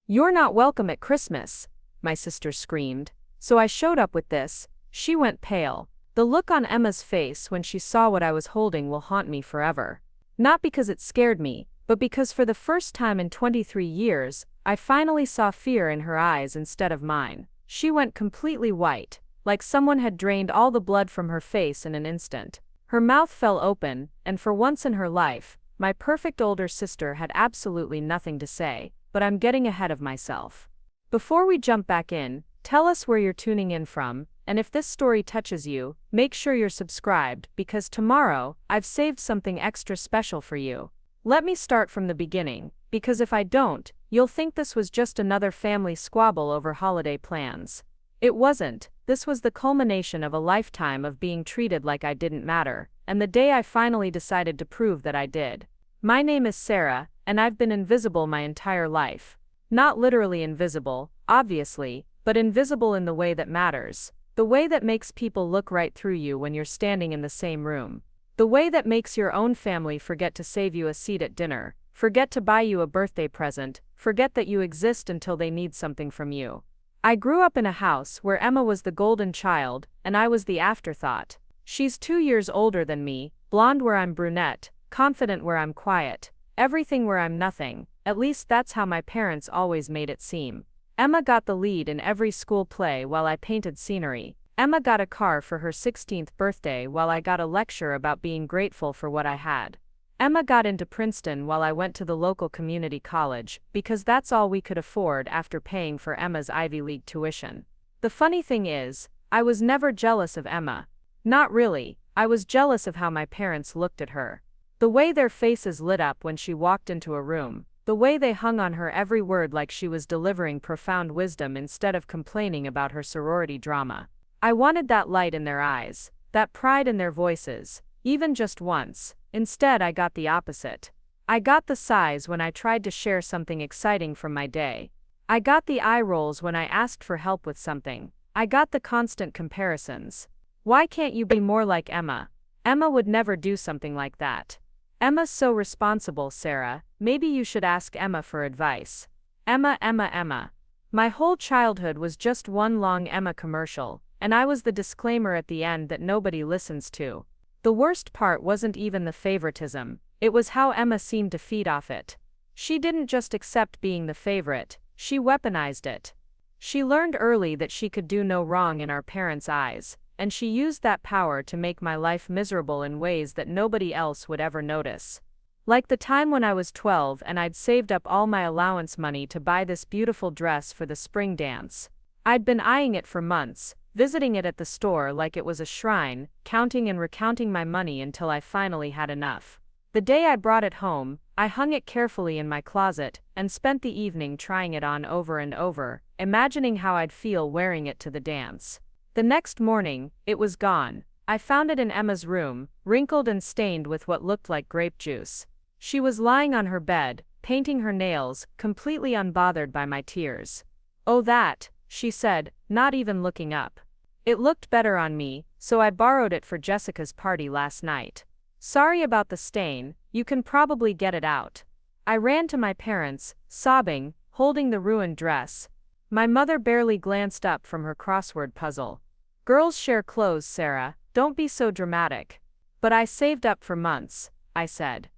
"You're not welcome at Christmas," my sister screamed. So I showed up with this. She went pale. The look on Emma's face when she saw what I was holding will haunt me forever. Not because it scared me, but because for the first time in 23 years, I finally saw fear in her eyes instead of mine. She went completely white, like someone had drained all the blood from her face in an instant. Her mouth fell open, and for once in her life, my perfect older sister had absolutely nothing to say, but I'm getting ahead of myself. Before we jump back in, tell us where you're tuning in from, and if this story touches you, make sure you're subscribed because tomorrow, I've saved something extra special for you. Let me start from the beginning, because if I don't, you'll think this was just another family squabble over holiday plans. It wasn't. This was the culmination of a lifetime of being treated like I didn't matter, and the day I finally decided to prove that I did. My name is Sarah, and I've been invisible my entire life. Not literally invisible, obviously, but invisible in the way that matters. The way that makes people look right through you when you're standing in the same room. The way that makes your own family forget to save you a seat at dinner, forget to buy you a birthday present, forget that you exist until they need something from you. I grew up in a house where Emma was the golden child, and I was the afterthought. She's 2 years older than me, blonde where I'm brunette, confident where I'm quiet, everything where I'm nothing, at least that's how my parents always made it seem. Emma got the lead in every school play while I painted scenery. Emma got a car for her 16th birthday while I got a lecture about being grateful for what I had. Emma got into Princeton while I went to the local community college, because that's all we could afford after paying for Emma's Ivy League tuition. The funny thing is, I was never jealous of Emma. Not really, I was jealous of how my parents looked at her. The way their faces lit up when she walked into a room. The way they hung on her every word like she was delivering profound wisdom instead of complaining about her sorority drama. I wanted that light in their eyes, that pride in their voices, even just once. Instead, I got the opposite. I got the sighs when I tried to share something exciting from my day. I got the eye rolls when I asked for help with something. I got the constant comparisons. Why can't you be more like Emma? Emma would never do something like that. Emma's so responsible, Sarah. Maybe you should ask Emma for advice. Emma, Emma, Emma. My whole childhood was just one long Emma commercial, and I was the disclaimer at the end that nobody listens to. The worst part wasn't even the favoritism, it was how Emma seemed to feed off it. She didn't just accept being the favorite, she weaponized it. She learned early that she could do no wrong in our parents' eyes, and she used that power to make my life miserable in ways that nobody else would ever notice. Like the time when I was 12 and I'd saved up all my allowance money to buy this beautiful dress for the spring dance. I'd been eyeing it for months, visiting it at the store like it was a shrine, counting and recounting my money until I finally had enough. The day I brought it home, I hung it carefully in my closet and spent the evening trying it on over and over, imagining how I'd feel wearing it to the dance. The next morning, it was gone. I found it in Emma's room, wrinkled and stained with what looked like grape juice. She was lying on her bed, painting her nails, completely unbothered by my tears. "Oh, that," she said, not even looking up. "It looked better on me, so I borrowed it for Jessica's party last night. Sorry about the stain, you can probably get it out." I ran to my parents, sobbing, holding the ruined dress. My mother barely glanced up from her crossword puzzle. "Girls share clothes, Sarah, don't be so dramatic." "But I saved up for months," I said.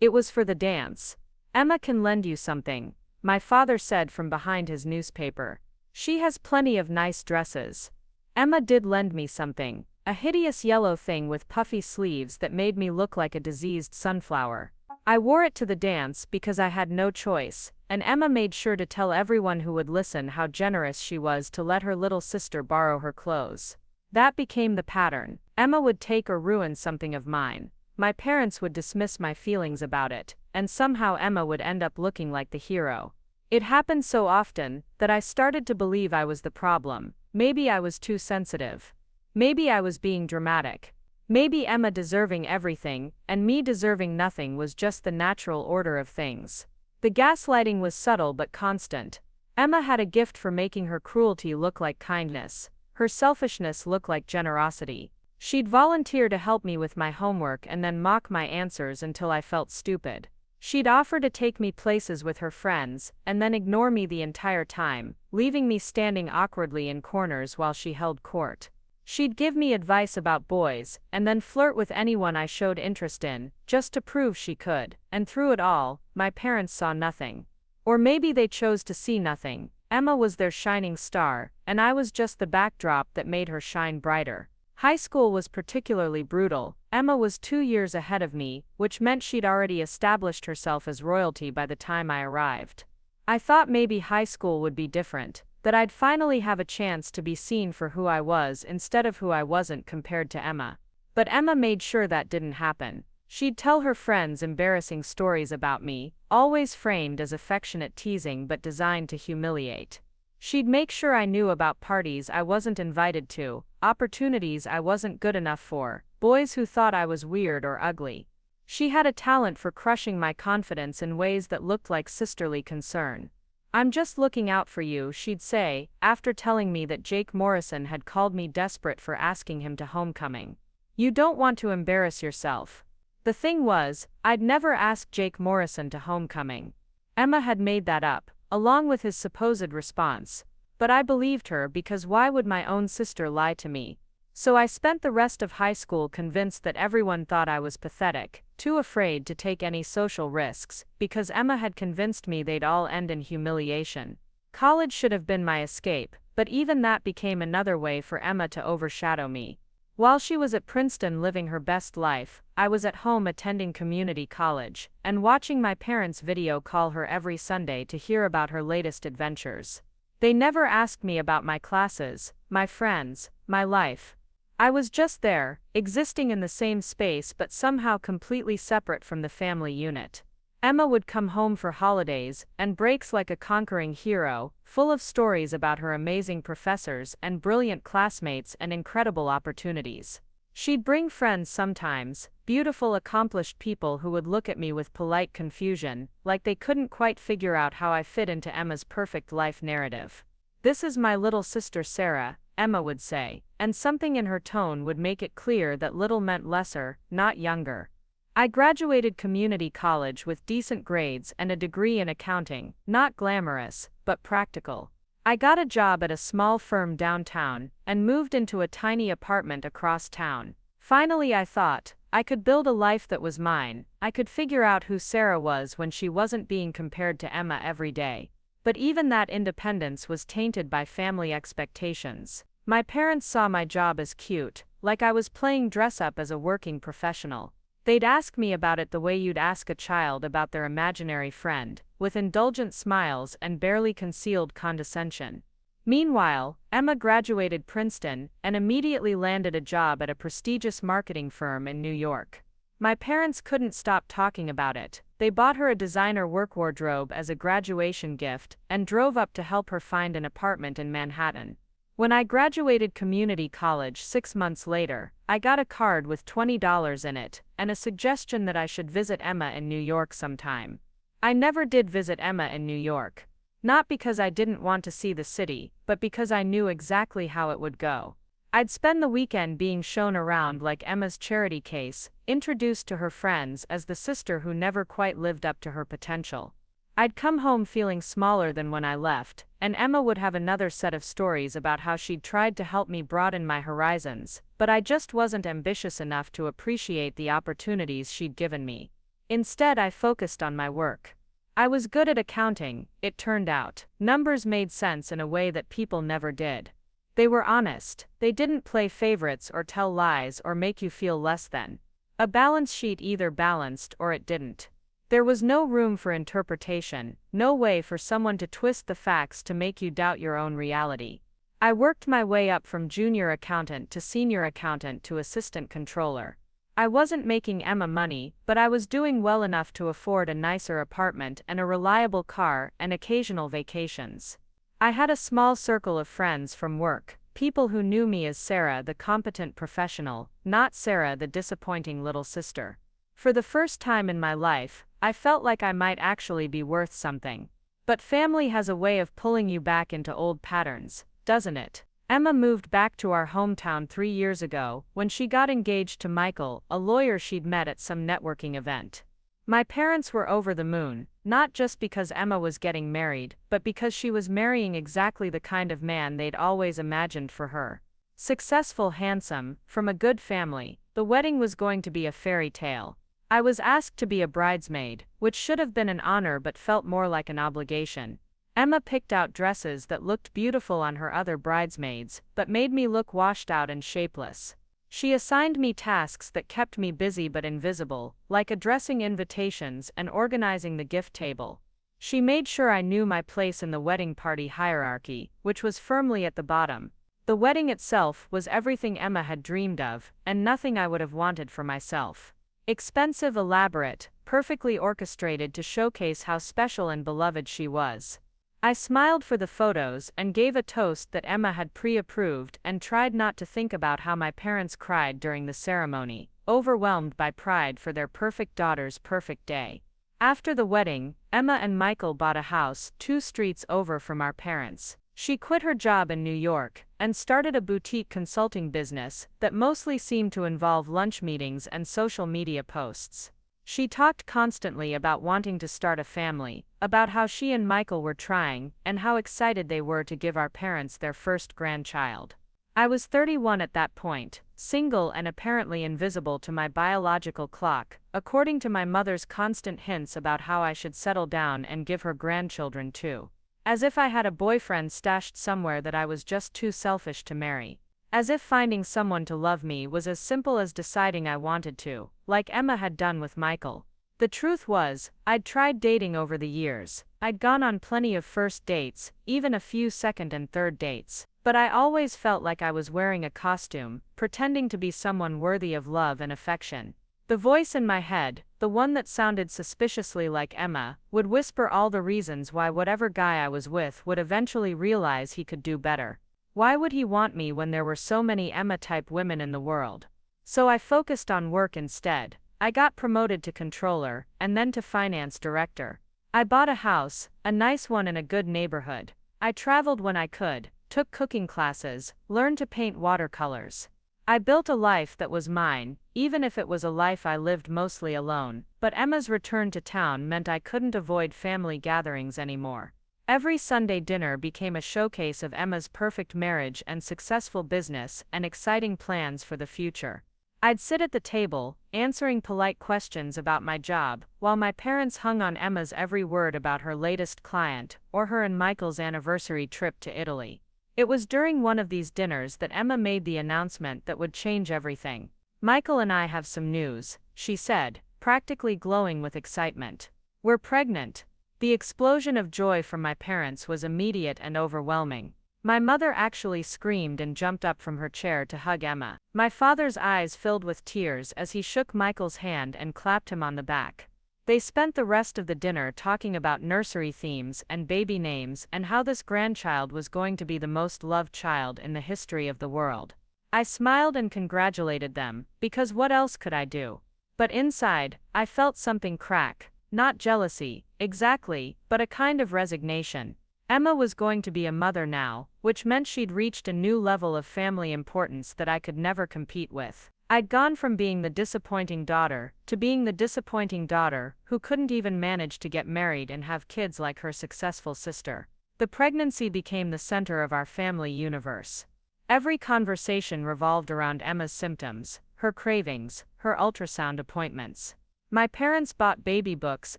"It was for the dance." "Emma can lend you something," my father said from behind his newspaper. "She has plenty of nice dresses." Emma did lend me something, a hideous yellow thing with puffy sleeves that made me look like a diseased sunflower. I wore it to the dance because I had no choice, and Emma made sure to tell everyone who would listen how generous she was to let her little sister borrow her clothes. That became the pattern. Emma would take or ruin something of mine. My parents would dismiss my feelings about it, and somehow Emma would end up looking like the hero. It happened so often that I started to believe I was the problem. Maybe I was too sensitive. Maybe I was being dramatic. Maybe Emma deserving everything, and me deserving nothing was just the natural order of things. The gaslighting was subtle but constant. Emma had a gift for making her cruelty look like kindness, her selfishness look like generosity. She'd volunteer to help me with my homework and then mock my answers until I felt stupid. She'd offer to take me places with her friends, and then ignore me the entire time, leaving me standing awkwardly in corners while she held court. She'd give me advice about boys, and then flirt with anyone I showed interest in, just to prove she could, and through it all, my parents saw nothing. Or maybe they chose to see nothing. Emma was their shining star, and I was just the backdrop that made her shine brighter. High school was particularly brutal. Emma was 2 years ahead of me, which meant she'd already established herself as royalty by the time I arrived. I thought maybe high school would be different, that I'd finally have a chance to be seen for who I was instead of who I wasn't compared to Emma. But Emma made sure that didn't happen. She'd tell her friends embarrassing stories about me, always framed as affectionate teasing but designed to humiliate. She'd make sure I knew about parties I wasn't invited to, opportunities I wasn't good enough for, boys who thought I was weird or ugly. She had a talent for crushing my confidence in ways that looked like sisterly concern. "I'm just looking out for you," she'd say, after telling me that Jake Morrison had called me desperate for asking him to homecoming. "You don't want to embarrass yourself." The thing was, I'd never asked Jake Morrison to homecoming. Emma had made that up, along with his supposed response. But I believed her because why would my own sister lie to me? So I spent the rest of high school convinced that everyone thought I was pathetic, too afraid to take any social risks, because Emma had convinced me they'd all end in humiliation. College should have been my escape, but even that became another way for Emma to overshadow me. While she was at Princeton living her best life, I was at home attending community college, and watching my parents video call her every Sunday to hear about her latest adventures. They never asked me about my classes, my friends, my life. I was just there, existing in the same space but somehow completely separate from the family unit. Emma would come home for holidays and breaks like a conquering hero, full of stories about her amazing professors and brilliant classmates and incredible opportunities. She'd bring friends sometimes, beautiful accomplished people who would look at me with polite confusion, like they couldn't quite figure out how I fit into Emma's perfect life narrative. "This is my little sister Sarah," Emma would say, and something in her tone would make it clear that little meant lesser, not younger. I graduated community college with decent grades and a degree in accounting, not glamorous, but practical. I got a job at a small firm downtown, and moved into a tiny apartment across town. Finally, I thought, I could build a life that was mine. I could figure out who Sarah was when she wasn't being compared to Emma every day. But even that independence was tainted by family expectations. My parents saw my job as cute, like I was playing dress-up as a working professional. They'd ask me about it the way you'd ask a child about their imaginary friend, with indulgent smiles and barely concealed condescension. Meanwhile, Emma graduated Princeton and immediately landed a job at a prestigious marketing firm in New York. My parents couldn't stop talking about it. They bought her a designer work wardrobe as a graduation gift and drove up to help her find an apartment in Manhattan. When I graduated community college 6 months later, I got a card with $20 in it, and a suggestion that I should visit Emma in New York sometime. I never did visit Emma in New York. Not because I didn't want to see the city, but because I knew exactly how it would go. I'd spend the weekend being shown around like Emma's charity case, introduced to her friends as the sister who never quite lived up to her potential. I'd come home feeling smaller than when I left, and Emma would have another set of stories about how she'd tried to help me broaden my horizons, but I just wasn't ambitious enough to appreciate the opportunities she'd given me. Instead, I focused on my work. I was good at accounting, it turned out. Numbers made sense in a way that people never did. They were honest, they didn't play favorites or tell lies or make you feel less than. A balance sheet either balanced or it didn't. There was no room for interpretation, no way for someone to twist the facts to make you doubt your own reality. I worked my way up from junior accountant to senior accountant to assistant controller. I wasn't making Emma money, but I was doing well enough to afford a nicer apartment and a reliable car and occasional vacations. I had a small circle of friends from work, people who knew me as Sarah the competent professional, not Sarah the disappointing little sister. For the first time in my life, I felt like I might actually be worth something. But family has a way of pulling you back into old patterns, doesn't it? Emma moved back to our hometown 3 years ago when she got engaged to Michael, a lawyer she'd met at some networking event. My parents were over the moon, not just because Emma was getting married, but because she was marrying exactly the kind of man they'd always imagined for her. Successful, handsome, from a good family, the wedding was going to be a fairy tale. I was asked to be a bridesmaid, which should have been an honor but felt more like an obligation. Emma picked out dresses that looked beautiful on her other bridesmaids, but made me look washed out and shapeless. She assigned me tasks that kept me busy but invisible, like addressing invitations and organizing the gift table. She made sure I knew my place in the wedding party hierarchy, which was firmly at the bottom. The wedding itself was everything Emma had dreamed of, and nothing I would have wanted for myself. Expensive, elaborate, perfectly orchestrated to showcase how special and beloved she was. I smiled for the photos and gave a toast that Emma had pre-approved and tried not to think about how my parents cried during the ceremony, overwhelmed by pride for their perfect daughter's perfect day. After the wedding, Emma and Michael bought a house 2 streets over from our parents. She quit her job in New York and started a boutique consulting business that mostly seemed to involve lunch meetings and social media posts. She talked constantly about wanting to start a family, about how she and Michael were trying, and how excited they were to give our parents their first grandchild. I was 31 at that point, single and apparently invisible to my biological clock, according to my mother's constant hints about how I should settle down and give her grandchildren too. As if I had a boyfriend stashed somewhere that I was just too selfish to marry. As if finding someone to love me was as simple as deciding I wanted to, like Emma had done with Michael. The truth was, I'd tried dating over the years. I'd gone on plenty of first dates, even a few second and third dates. But I always felt like I was wearing a costume, pretending to be someone worthy of love and affection. The voice in my head, the one that sounded suspiciously like Emma, would whisper all the reasons why whatever guy I was with would eventually realize he could do better. Why would he want me when there were so many Emma-type women in the world? So I focused on work instead. I got promoted to controller, and then to finance director. I bought a house, a nice one in a good neighborhood. I traveled when I could, took cooking classes, learned to paint watercolors. I built a life that was mine, even if it was a life I lived mostly alone, but Emma's return to town meant I couldn't avoid family gatherings anymore. Every Sunday dinner became a showcase of Emma's perfect marriage and successful business and exciting plans for the future. I'd sit at the table, answering polite questions about my job, while my parents hung on Emma's every word about her latest client, or her and Michael's anniversary trip to Italy. It was during one of these dinners that Emma made the announcement that would change everything. "Michael and I have some news," she said, practically glowing with excitement. "We're pregnant." The explosion of joy from my parents was immediate and overwhelming. My mother actually screamed and jumped up from her chair to hug Emma. My father's eyes filled with tears as he shook Michael's hand and clapped him on the back. They spent the rest of the dinner talking about nursery themes and baby names and how this grandchild was going to be the most loved child in the history of the world. I smiled and congratulated them, because what else could I do? But inside, I felt something crack. Not jealousy, exactly, but a kind of resignation. Emma was going to be a mother now, which meant she'd reached a new level of family importance that I could never compete with. I'd gone from being the disappointing daughter to being the disappointing daughter who couldn't even manage to get married and have kids like her successful sister. The pregnancy became the center of our family universe. Every conversation revolved around Emma's symptoms, her cravings, her ultrasound appointments. My parents bought baby books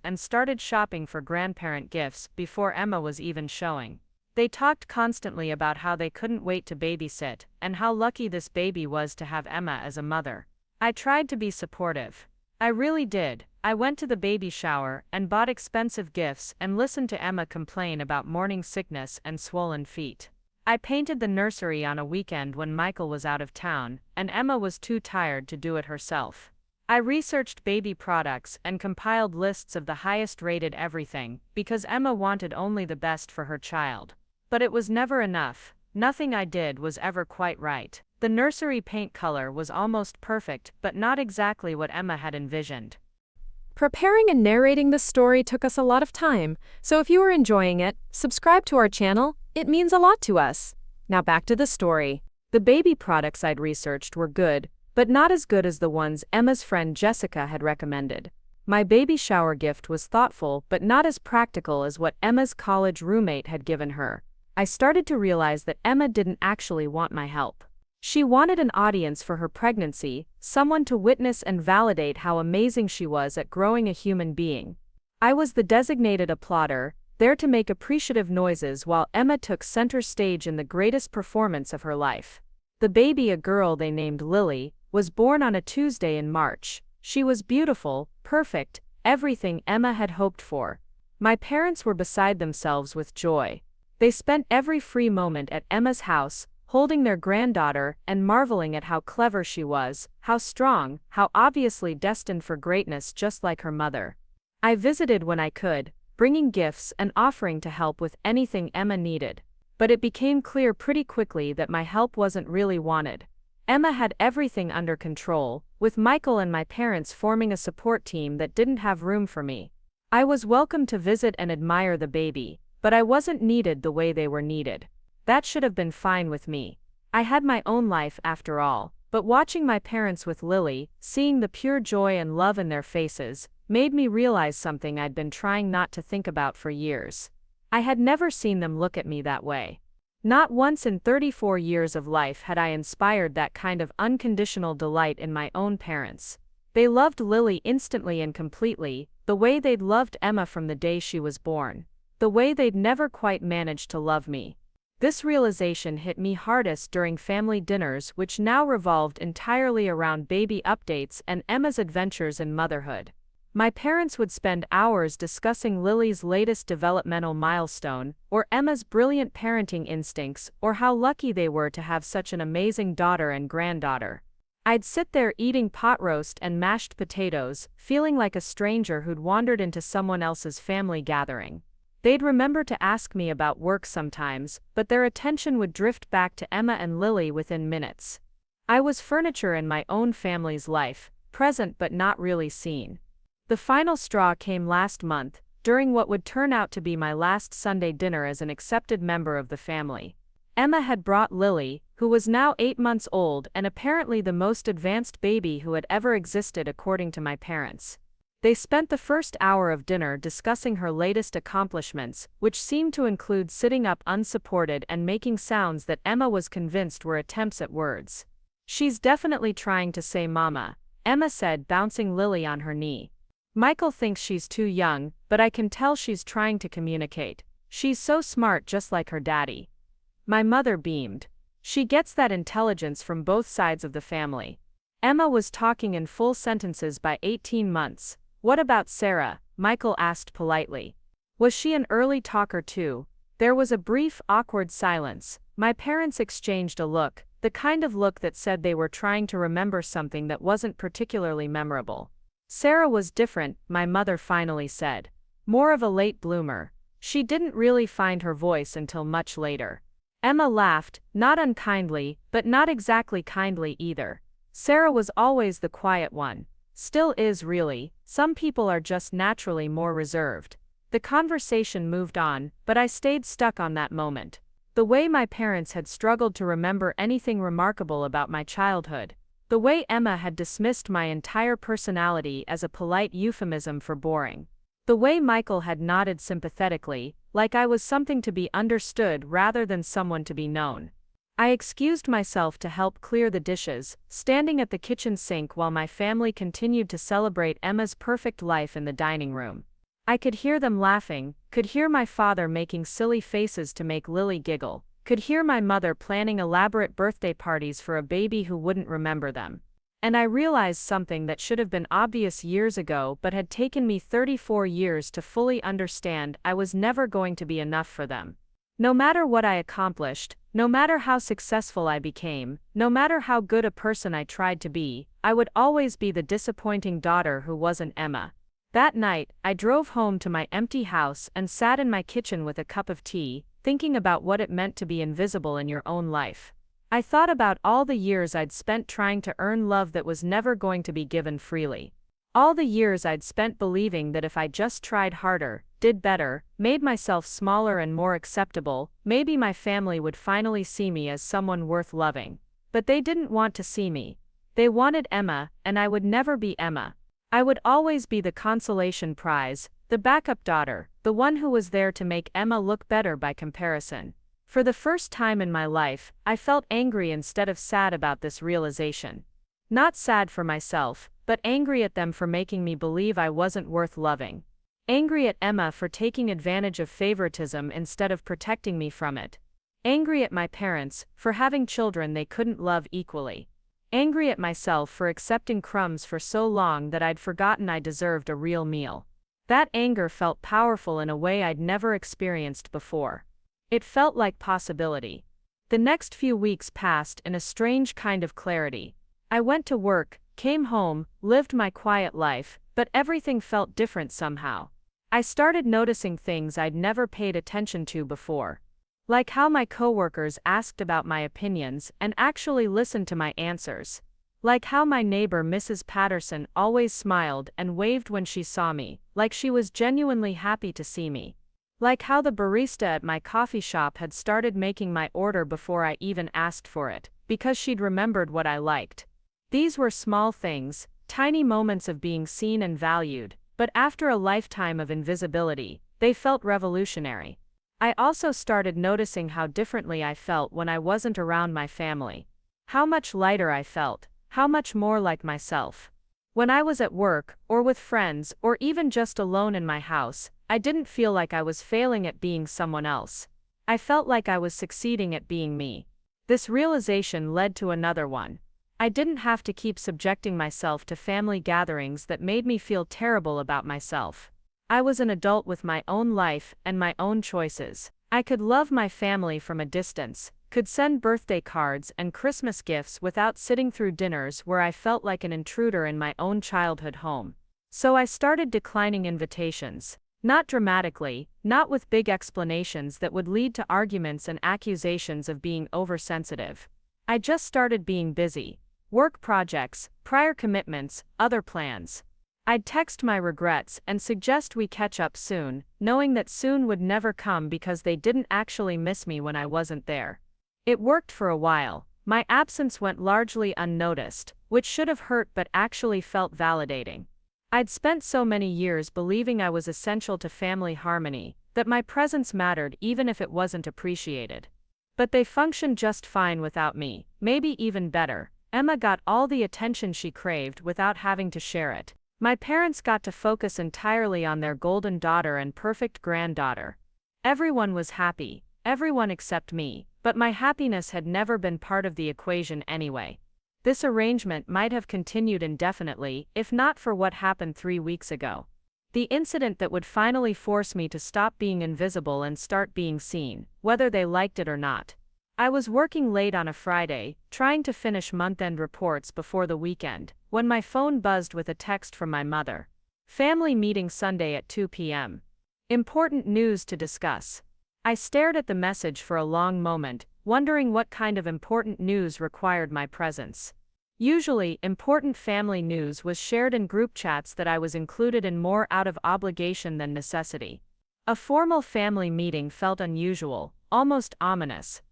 and started shopping for grandparent gifts before Emma was even showing. They talked constantly about how they couldn't wait to babysit, and how lucky this baby was to have Emma as a mother. I tried to be supportive. I really did. I went to the baby shower and bought expensive gifts and listened to Emma complain about morning sickness and swollen feet. I painted the nursery on a weekend when Michael was out of town, and Emma was too tired to do it herself. I researched baby products and compiled lists of the highest-rated everything, because Emma wanted only the best for her child. But it was never enough. Nothing I did was ever quite right. The nursery paint color was almost perfect, but not exactly what Emma had envisioned. Preparing and narrating this story took us a lot of time, so if you are enjoying it, subscribe to our channel. It means a lot to us. Now back to the story. The baby products I'd researched were good, but not as good as the ones Emma's friend Jessica had recommended. My baby shower gift was thoughtful but not as practical as what Emma's college roommate had given her. I started to realize that Emma didn't actually want my help. She wanted an audience for her pregnancy, someone to witness and validate how amazing she was at growing a human being. I was the designated applauder, there to make appreciative noises while Emma took center stage in the greatest performance of her life. The baby, a girl they named Lily, was born on a Tuesday in March. She was beautiful, perfect, everything Emma had hoped for. My parents were beside themselves with joy. They spent every free moment at Emma's house, holding their granddaughter and marveling at how clever she was, how strong, how obviously destined for greatness just like her mother. I visited when I could, bringing gifts and offering to help with anything Emma needed. But it became clear pretty quickly that my help wasn't really wanted. Emma had everything under control, with Michael and my parents forming a support team that didn't have room for me. I was welcome to visit and admire the baby, but I wasn't needed the way they were needed. That should have been fine with me. I had my own life after all, but watching my parents with Lily, seeing the pure joy and love in their faces, made me realize something I'd been trying not to think about for years. I had never seen them look at me that way. Not once in 34 years of life had I inspired that kind of unconditional delight in my own parents. They loved Lily instantly and completely, the way they'd loved Emma from the day she was born. The way they'd never quite managed to love me. This realization hit me hardest during family dinners, which now revolved entirely around baby updates and Emma's adventures in motherhood. My parents would spend hours discussing Lily's latest developmental milestone, or Emma's brilliant parenting instincts, or how lucky they were to have such an amazing daughter and granddaughter. I'd sit there eating pot roast and mashed potatoes, feeling like a stranger who'd wandered into someone else's family gathering. They'd remember to ask me about work sometimes, but their attention would drift back to Emma and Lily within minutes. I was furniture in my own family's life, present but not really seen. The final straw came last month, during what would turn out to be my last Sunday dinner as an accepted member of the family. Emma had brought Lily, who was now 8 months old and apparently the most advanced baby who had ever existed according to my parents. They spent the first hour of dinner discussing her latest accomplishments, which seemed to include sitting up unsupported and making sounds that Emma was convinced were attempts at words. "She's definitely trying to say mama," Emma said, bouncing Lily on her knee. "Michael thinks she's too young, but I can tell she's trying to communicate. She's so smart just like her daddy." My mother beamed. "She gets that intelligence from both sides of the family." Emma was talking in full sentences by 18 months. "What about Sarah?" Michael asked politely. "Was she an early talker too?" There was a brief, awkward silence. My parents exchanged a look, the kind of look that said they were trying to remember something that wasn't particularly memorable. "Sarah was different," my mother finally said. "More of a late bloomer. She didn't really find her voice until much later." Emma laughed, not unkindly, but not exactly kindly either. "Sarah was always the quiet one. Still is really. Some people are just naturally more reserved." The conversation moved on, but I stayed stuck on that moment. The way my parents had struggled to remember anything remarkable about my childhood. The way Emma had dismissed my entire personality as a polite euphemism for boring. The way Michael had nodded sympathetically, like I was something to be understood rather than someone to be known. I excused myself to help clear the dishes, standing at the kitchen sink while my family continued to celebrate Emma's perfect life in the dining room. I could hear them laughing, could hear my father making silly faces to make Lily giggle. Could hear my mother planning elaborate birthday parties for a baby who wouldn't remember them. And I realized something that should have been obvious years ago but had taken me 34 years to fully understand: I was never going to be enough for them. No matter what I accomplished, no matter how successful I became, no matter how good a person I tried to be, I would always be the disappointing daughter who wasn't Emma. That night, I drove home to my empty house and sat in my kitchen with a cup of tea, thinking about what it meant to be invisible in your own life. I thought about all the years I'd spent trying to earn love that was never going to be given freely. All the years I'd spent believing that if I just tried harder, did better, made myself smaller and more acceptable, maybe my family would finally see me as someone worth loving. But they didn't want to see me. They wanted Emma, and I would never be Emma. I would always be the consolation prize, the backup daughter, the one who was there to make Emma look better by comparison. For the first time in my life, I felt angry instead of sad about this realization. Not sad for myself, but angry at them for making me believe I wasn't worth loving. Angry at Emma for taking advantage of favoritism instead of protecting me from it. Angry at my parents for having children they couldn't love equally. Angry at myself for accepting crumbs for so long that I'd forgotten I deserved a real meal. That anger felt powerful in a way I'd never experienced before. It felt like possibility. The next few weeks passed in a strange kind of clarity. I went to work, came home, lived my quiet life, but everything felt different somehow. I started noticing things I'd never paid attention to before. Like how my coworkers asked about my opinions and actually listened to my answers. Like how my neighbor Mrs. Patterson always smiled and waved when she saw me, like she was genuinely happy to see me. Like how the barista at my coffee shop had started making my order before I even asked for it, because she'd remembered what I liked. These were small things, tiny moments of being seen and valued, but after a lifetime of invisibility, they felt revolutionary. I also started noticing how differently I felt when I wasn't around my family. How much lighter I felt, how much more like myself. When I was at work, or with friends, or even just alone in my house, I didn't feel like I was failing at being someone else. I felt like I was succeeding at being me. This realization led to another one. I didn't have to keep subjecting myself to family gatherings that made me feel terrible about myself. I was an adult with my own life and my own choices. I could love my family from a distance, could send birthday cards and Christmas gifts without sitting through dinners where I felt like an intruder in my own childhood home. So I started declining invitations. Not dramatically, not with big explanations that would lead to arguments and accusations of being oversensitive. I just started being busy. Work projects, prior commitments, other plans. I'd text my regrets and suggest we catch up soon, knowing that soon would never come because they didn't actually miss me when I wasn't there. It worked for a while. My absence went largely unnoticed, which should have hurt but actually felt validating. I'd spent so many years believing I was essential to family harmony, that my presence mattered even if it wasn't appreciated. But they functioned just fine without me, maybe even better. Emma got all the attention she craved without having to share it. My parents got to focus entirely on their golden daughter and perfect granddaughter. Everyone was happy, everyone except me, but my happiness had never been part of the equation anyway. This arrangement might have continued indefinitely, if not for what happened 3 weeks ago. The incident that would finally force me to stop being invisible and start being seen, whether they liked it or not. I was working late on a Friday, trying to finish month-end reports before the weekend, when my phone buzzed with a text from my mother. Family meeting Sunday at 2 p.m. Important news to discuss. I stared at the message for a long moment, wondering what kind of important news required my presence. Usually, important family news was shared in group chats that I was included in more out of obligation than necessity. A formal family meeting felt unusual, almost ominous.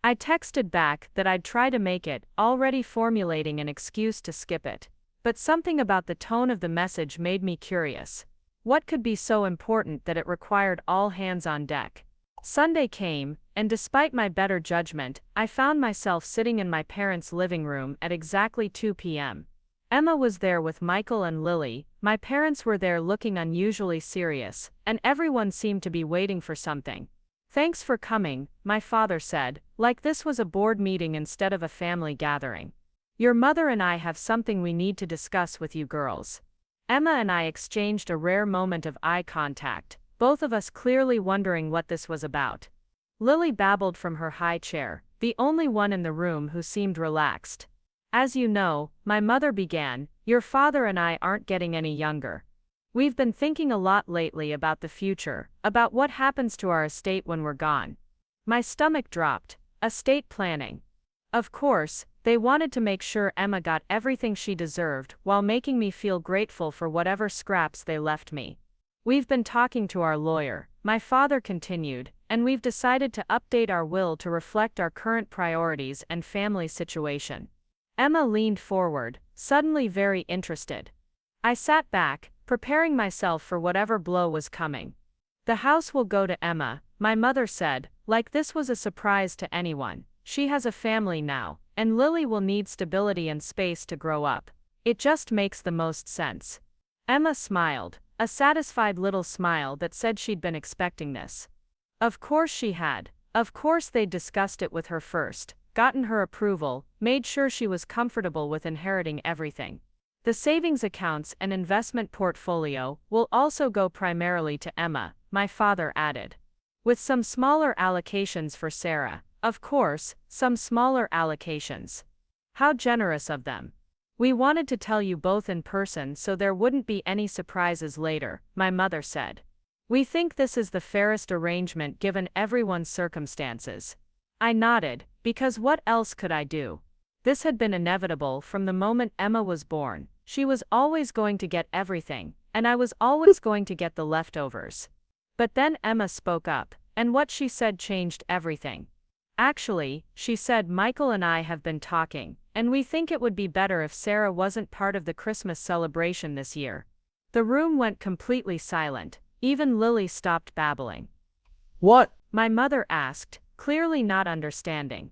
I texted back that I'd try to make it, already formulating an excuse to skip it. But something about the tone of the message made me curious. What could be so important that it required all hands on deck? Sunday came, and despite my better judgment, I found myself sitting in my parents' living room at exactly 2 p.m. Emma was there with Michael and Lily, my parents were there looking unusually serious, and everyone seemed to be waiting for something. "Thanks for coming," my father said, like this was a board meeting instead of a family gathering. "Your mother and I have something we need to discuss with you girls." Emma and I exchanged a rare moment of eye contact, both of us clearly wondering what this was about. Lily babbled from her high chair, the only one in the room who seemed relaxed. "As you know," my mother began, "your father and I aren't getting any younger. We've been thinking a lot lately about the future, about what happens to our estate when we're gone." My stomach dropped. Estate planning. Of course, they wanted to make sure Emma got everything she deserved while making me feel grateful for whatever scraps they left me. "We've been talking to our lawyer," my father continued, "and we've decided to update our will to reflect our current priorities and family situation." Emma leaned forward, suddenly very interested. I sat back, preparing myself for whatever blow was coming. The house will go to Emma, my mother said, like this was a surprise to anyone. She has a family now, and Lily will need stability and space to grow up. It just makes the most sense. Emma smiled, a satisfied little smile that said she'd been expecting this. Of course she had. Of course they'd discussed it with her first, gotten her approval, made sure she was comfortable with inheriting everything. The savings accounts and investment portfolio will also go primarily to Emma, my father added. With some smaller allocations for Sarah, of course, some smaller allocations. How generous of them. We wanted to tell you both in person so there wouldn't be any surprises later, my mother said. We think this is the fairest arrangement given everyone's circumstances. I nodded, because what else could I do? This had been inevitable from the moment Emma was born. She was always going to get everything, and I was always going to get the leftovers. But then Emma spoke up, and what she said changed everything. Actually, she said, Michael and I have been talking, and we think it would be better if Sarah wasn't part of the Christmas celebration this year. The room went completely silent. Even Lily stopped babbling. What? My mother asked, clearly not understanding.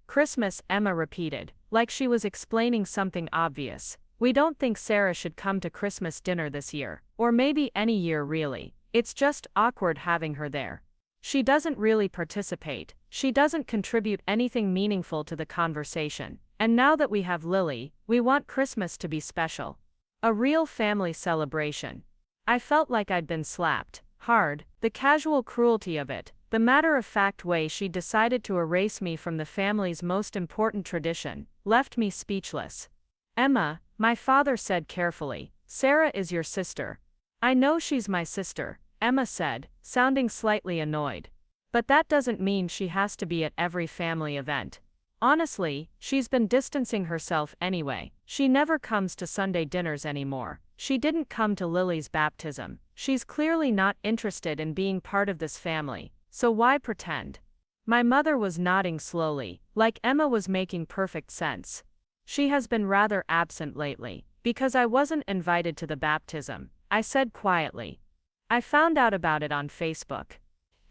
Christmas, Emma repeated, like she was explaining something obvious. We don't think Sarah should come to Christmas dinner this year, or maybe any year really. It's just awkward having her there. She doesn't really participate, she doesn't contribute anything meaningful to the conversation, and now that we have Lily, we want Christmas to be special. A real family celebration. I felt like I'd been slapped, hard, the casual cruelty of it, the matter-of-fact way she decided to erase me from the family's most important tradition, left me speechless. Emma, my father said carefully, Sarah is your sister. I know she's my sister, Emma said, sounding slightly annoyed. But that doesn't mean she has to be at every family event. Honestly, she's been distancing herself anyway. She never comes to Sunday dinners anymore. She didn't come to Lily's baptism. She's clearly not interested in being part of this family, so why pretend? My mother was nodding slowly, like Emma was making perfect sense. She has been rather absent lately, because I wasn't invited to the baptism, I said quietly. I found out about it on Facebook.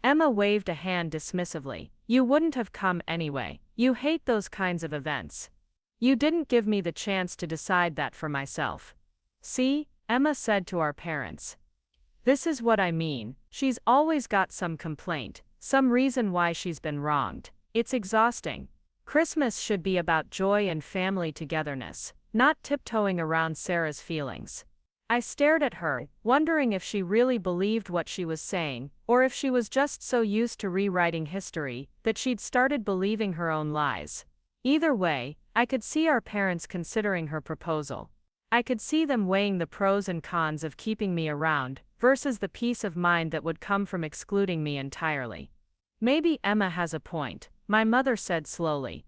Emma waved a hand dismissively. You wouldn't have come anyway. You hate those kinds of events. You didn't give me the chance to decide that for myself. See, Emma said to our parents. This is what I mean, she's always got some complaint, some reason why she's been wronged. It's exhausting. Christmas should be about joy and family togetherness, not tiptoeing around Sarah's feelings. I stared at her, wondering if she really believed what she was saying, or if she was just so used to rewriting history that she'd started believing her own lies. Either way, I could see our parents considering her proposal. I could see them weighing the pros and cons of keeping me around, versus the peace of mind that would come from excluding me entirely. Maybe Emma has a point, my mother said slowly.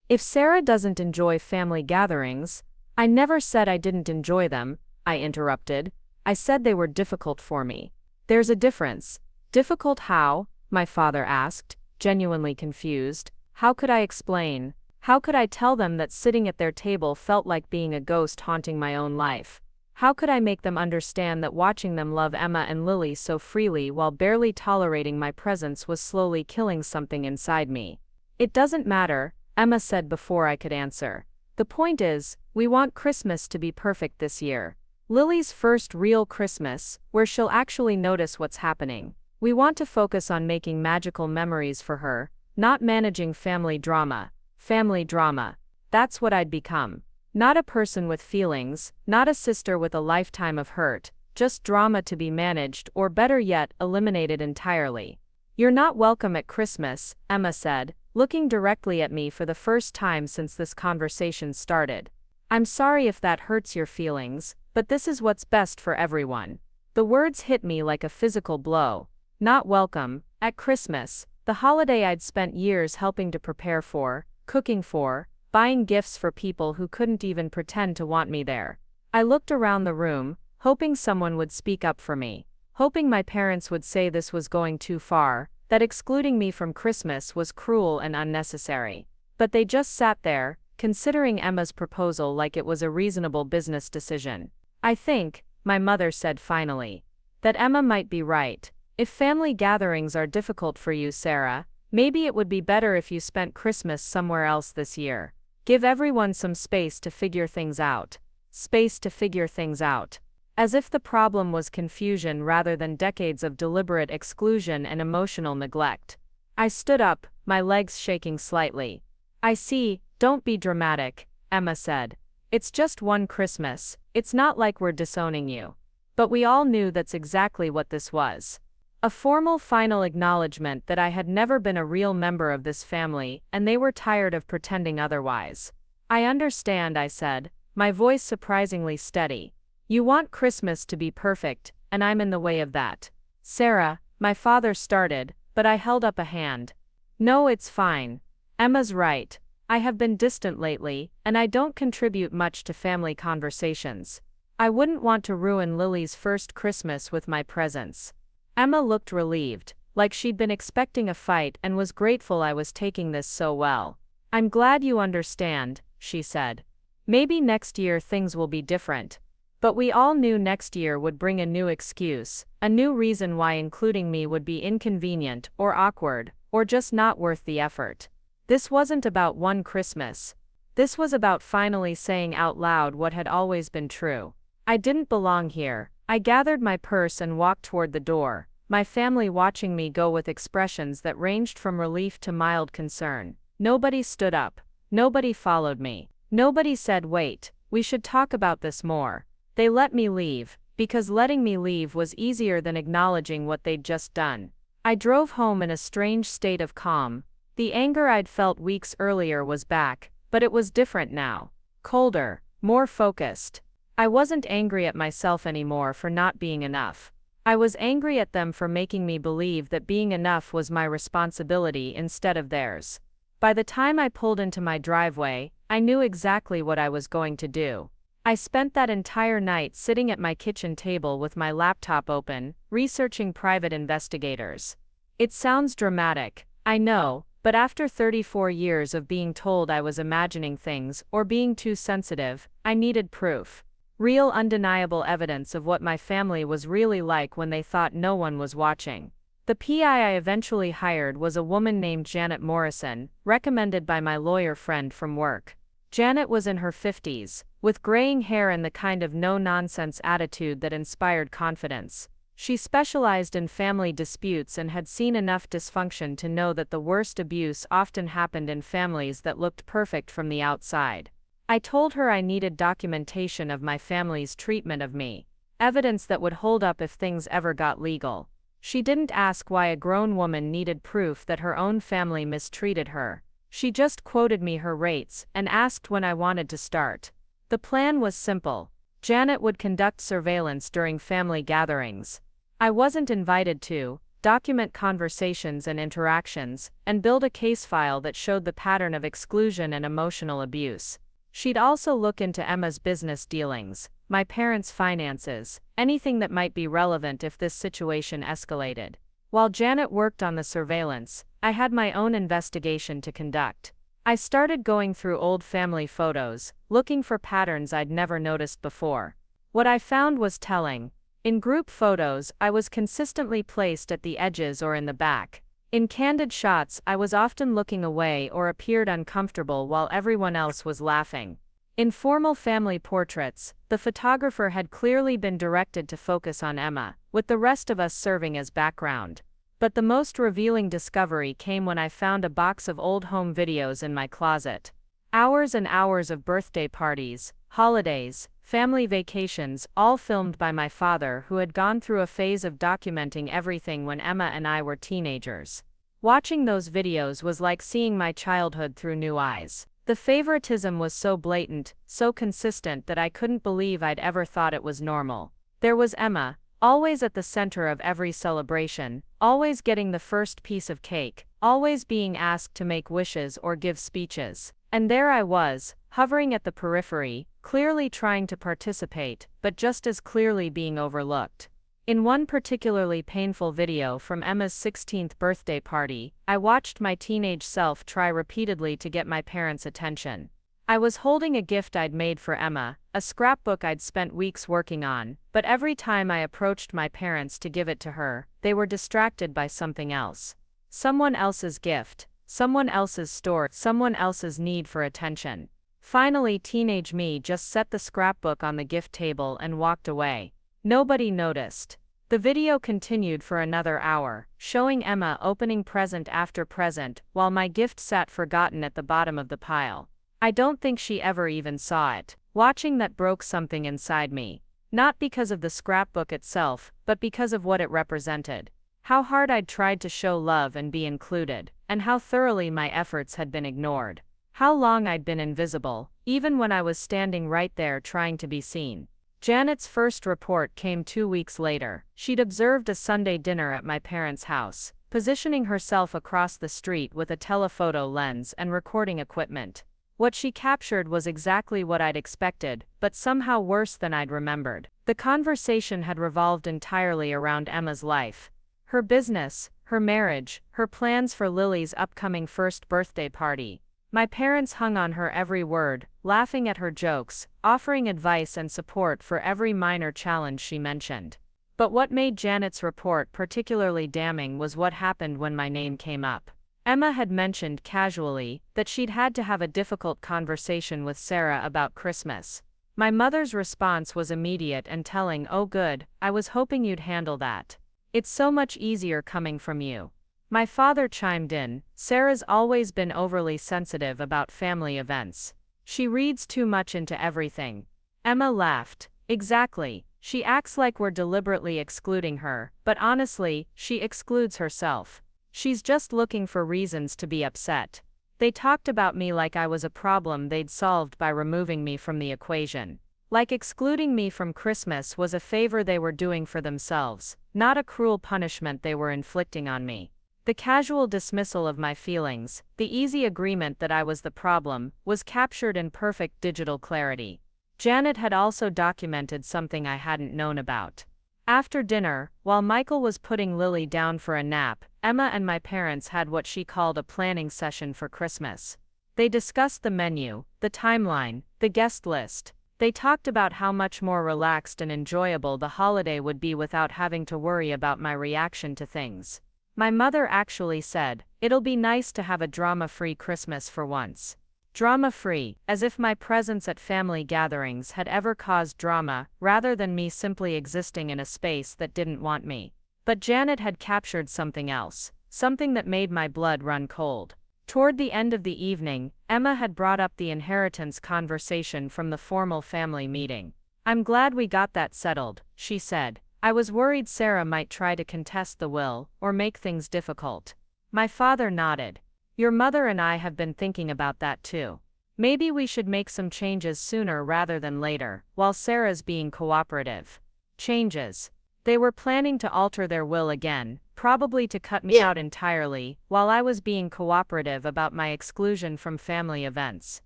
If Sarah doesn't enjoy family gatherings, I never said I didn't enjoy them, I interrupted. I said they were difficult for me. There's a difference. Difficult how? My father asked, genuinely confused. How could I explain? How could I tell them that sitting at their table felt like being a ghost haunting my own life? How could I make them understand that watching them love Emma and Lily so freely while barely tolerating my presence was slowly killing something inside me? It doesn't matter, Emma said before I could answer. The point is, we want Christmas to be perfect this year. Lily's first real Christmas, where she'll actually notice what's happening. We want to focus on making magical memories for her, not managing family drama. Family drama. That's what I'd become. Not a person with feelings, not a sister with a lifetime of hurt, just drama to be managed or better yet, eliminated entirely. You're not welcome at Christmas, Emma said, looking directly at me for the first time since this conversation started. I'm sorry if that hurts your feelings, but this is what's best for everyone. The words hit me like a physical blow. Not welcome, at Christmas, the holiday I'd spent years helping to prepare for, cooking for, buying gifts for people who couldn't even pretend to want me there. I looked around the room, hoping someone would speak up for me, hoping my parents would say this was going too far, that excluding me from Christmas was cruel and unnecessary. But they just sat there, considering Emma's proposal like it was a reasonable business decision. "I think," my mother said finally, "that Emma might be right. If family gatherings are difficult for you, Sarah, maybe it would be better if you spent Christmas somewhere else this year. Give everyone some space to figure things out." Space to figure things out. As if the problem was confusion rather than decades of deliberate exclusion and emotional neglect. I stood up, my legs shaking slightly. "I see, don't be dramatic," Emma said. "It's just one Christmas, it's not like we're disowning you." But we all knew that's exactly what this was. A formal final acknowledgement that I had never been a real member of this family, and they were tired of pretending otherwise. "I understand," I said, my voice surprisingly steady. "You want Christmas to be perfect, and I'm in the way of that." "Sarah," my father started, but I held up a hand. "No, it's fine. Emma's right. I have been distant lately, and I don't contribute much to family conversations. I wouldn't want to ruin Lily's first Christmas with my presence." Emma looked relieved, like she'd been expecting a fight and was grateful I was taking this so well. "I'm glad you understand," she said. "Maybe next year things will be different." But we all knew next year would bring a new excuse, a new reason why including me would be inconvenient or awkward, or just not worth the effort. This wasn't about one Christmas. This was about finally saying out loud what had always been true. I didn't belong here. I gathered my purse and walked toward the door, my family watching me go with expressions that ranged from relief to mild concern. Nobody stood up. Nobody followed me. Nobody said, "Wait, we should talk about this more." They let me leave, because letting me leave was easier than acknowledging what they'd just done. I drove home in a strange state of calm. The anger I'd felt weeks earlier was back, but it was different now. Colder, more focused. I wasn't angry at myself anymore for not being enough. I was angry at them for making me believe that being enough was my responsibility instead of theirs. By the time I pulled into my driveway, I knew exactly what I was going to do. I spent that entire night sitting at my kitchen table with my laptop open, researching private investigators. It sounds dramatic, I know, but after 34 years of being told I was imagining things or being too sensitive, I needed proof. Real undeniable evidence of what my family was really like when they thought no one was watching. The PI I eventually hired was a woman named Janet Morrison, recommended by my lawyer friend from work. Janet was in her 50s, with graying hair and the kind of no-nonsense attitude that inspired confidence. She specialized in family disputes and had seen enough dysfunction to know that the worst abuse often happened in families that looked perfect from the outside. I told her I needed documentation of my family's treatment of me, evidence that would hold up if things ever got legal. She didn't ask why a grown woman needed proof that her own family mistreated her. She just quoted me her rates and asked when I wanted to start. The plan was simple. Janet would conduct surveillance during family gatherings. I wasn't invited to document conversations and interactions, and build a case file that showed the pattern of exclusion and emotional abuse. She'd also look into Emma's business dealings, my parents' finances, anything that might be relevant if this situation escalated. While Janet worked on the surveillance, I had my own investigation to conduct. I started going through old family photos, looking for patterns I'd never noticed before. What I found was telling. In group photos, I was consistently placed at the edges or in the back. In candid shots, I was often looking away or appeared uncomfortable while everyone else was laughing. In formal family portraits, the photographer had clearly been directed to focus on Emma, with the rest of us serving as background. But the most revealing discovery came when I found a box of old home videos in my closet. Hours and hours of birthday parties, holidays, family vacations, all filmed by my father, who had gone through a phase of documenting everything when Emma and I were teenagers. Watching those videos was like seeing my childhood through new eyes. The favoritism was so blatant, so consistent that I couldn't believe I'd ever thought it was normal. There was Emma, always at the center of every celebration, always getting the first piece of cake, always being asked to make wishes or give speeches. And there I was, hovering at the periphery, clearly trying to participate, but just as clearly being overlooked. In one particularly painful video from Emma's 16th birthday party, I watched my teenage self try repeatedly to get my parents' attention. I was holding a gift I'd made for Emma, a scrapbook I'd spent weeks working on, but every time I approached my parents to give it to her, they were distracted by something else. Someone else's gift, someone else's story, someone else's need for attention. Finally, teenage me just set the scrapbook on the gift table and walked away. Nobody noticed. The video continued for another hour, showing Emma opening present after present, while my gift sat forgotten at the bottom of the pile. I don't think she ever even saw it. Watching that broke something inside me. Not because of the scrapbook itself, but because of what it represented. How hard I'd tried to show love and be included, and how thoroughly my efforts had been ignored. How long I'd been invisible, even when I was standing right there trying to be seen. Janet's first report came 2 weeks later. She'd observed a Sunday dinner at my parents' house, positioning herself across the street with a telephoto lens and recording equipment. What she captured was exactly what I'd expected, but somehow worse than I'd remembered. The conversation had revolved entirely around Emma's life. Her business, her marriage, her plans for Lily's upcoming first birthday party. My parents hung on her every word, laughing at her jokes, offering advice and support for every minor challenge she mentioned. But what made Janet's report particularly damning was what happened when my name came up. Emma had mentioned casually that she'd had to have a difficult conversation with Sarah about Christmas. My mother's response was immediate and telling, "Oh good, I was hoping you'd handle that. It's so much easier coming from you." My father chimed in, "Sarah's always been overly sensitive about family events. She reads too much into everything." Emma laughed. "Exactly. She acts like we're deliberately excluding her, but honestly, she excludes herself. She's just looking for reasons to be upset." They talked about me like I was a problem they'd solved by removing me from the equation. Like excluding me from Christmas was a favor they were doing for themselves, not a cruel punishment they were inflicting on me. The casual dismissal of my feelings, the easy agreement that I was the problem, was captured in perfect digital clarity. Janet had also documented something I hadn't known about. After dinner, while Michael was putting Lily down for a nap, Emma and my parents had what she called a planning session for Christmas. They discussed the menu, the timeline, the guest list. They talked about how much more relaxed and enjoyable the holiday would be without having to worry about my reaction to things. My mother actually said, "It'll be nice to have a drama-free Christmas for once." Drama-free, as if my presence at family gatherings had ever caused drama, rather than me simply existing in a space that didn't want me. But Janet had captured something else, something that made my blood run cold. Toward the end of the evening, Emma had brought up the inheritance conversation from the formal family meeting. "I'm glad we got that settled," she said. "I was worried Sarah might try to contest the will, or make things difficult." My father nodded. "Your mother and I have been thinking about that too. Maybe we should make some changes sooner rather than later, while Sarah's being cooperative." Changes. They were planning to alter their will again, probably to cut me out entirely, while I was being cooperative about my exclusion from family events.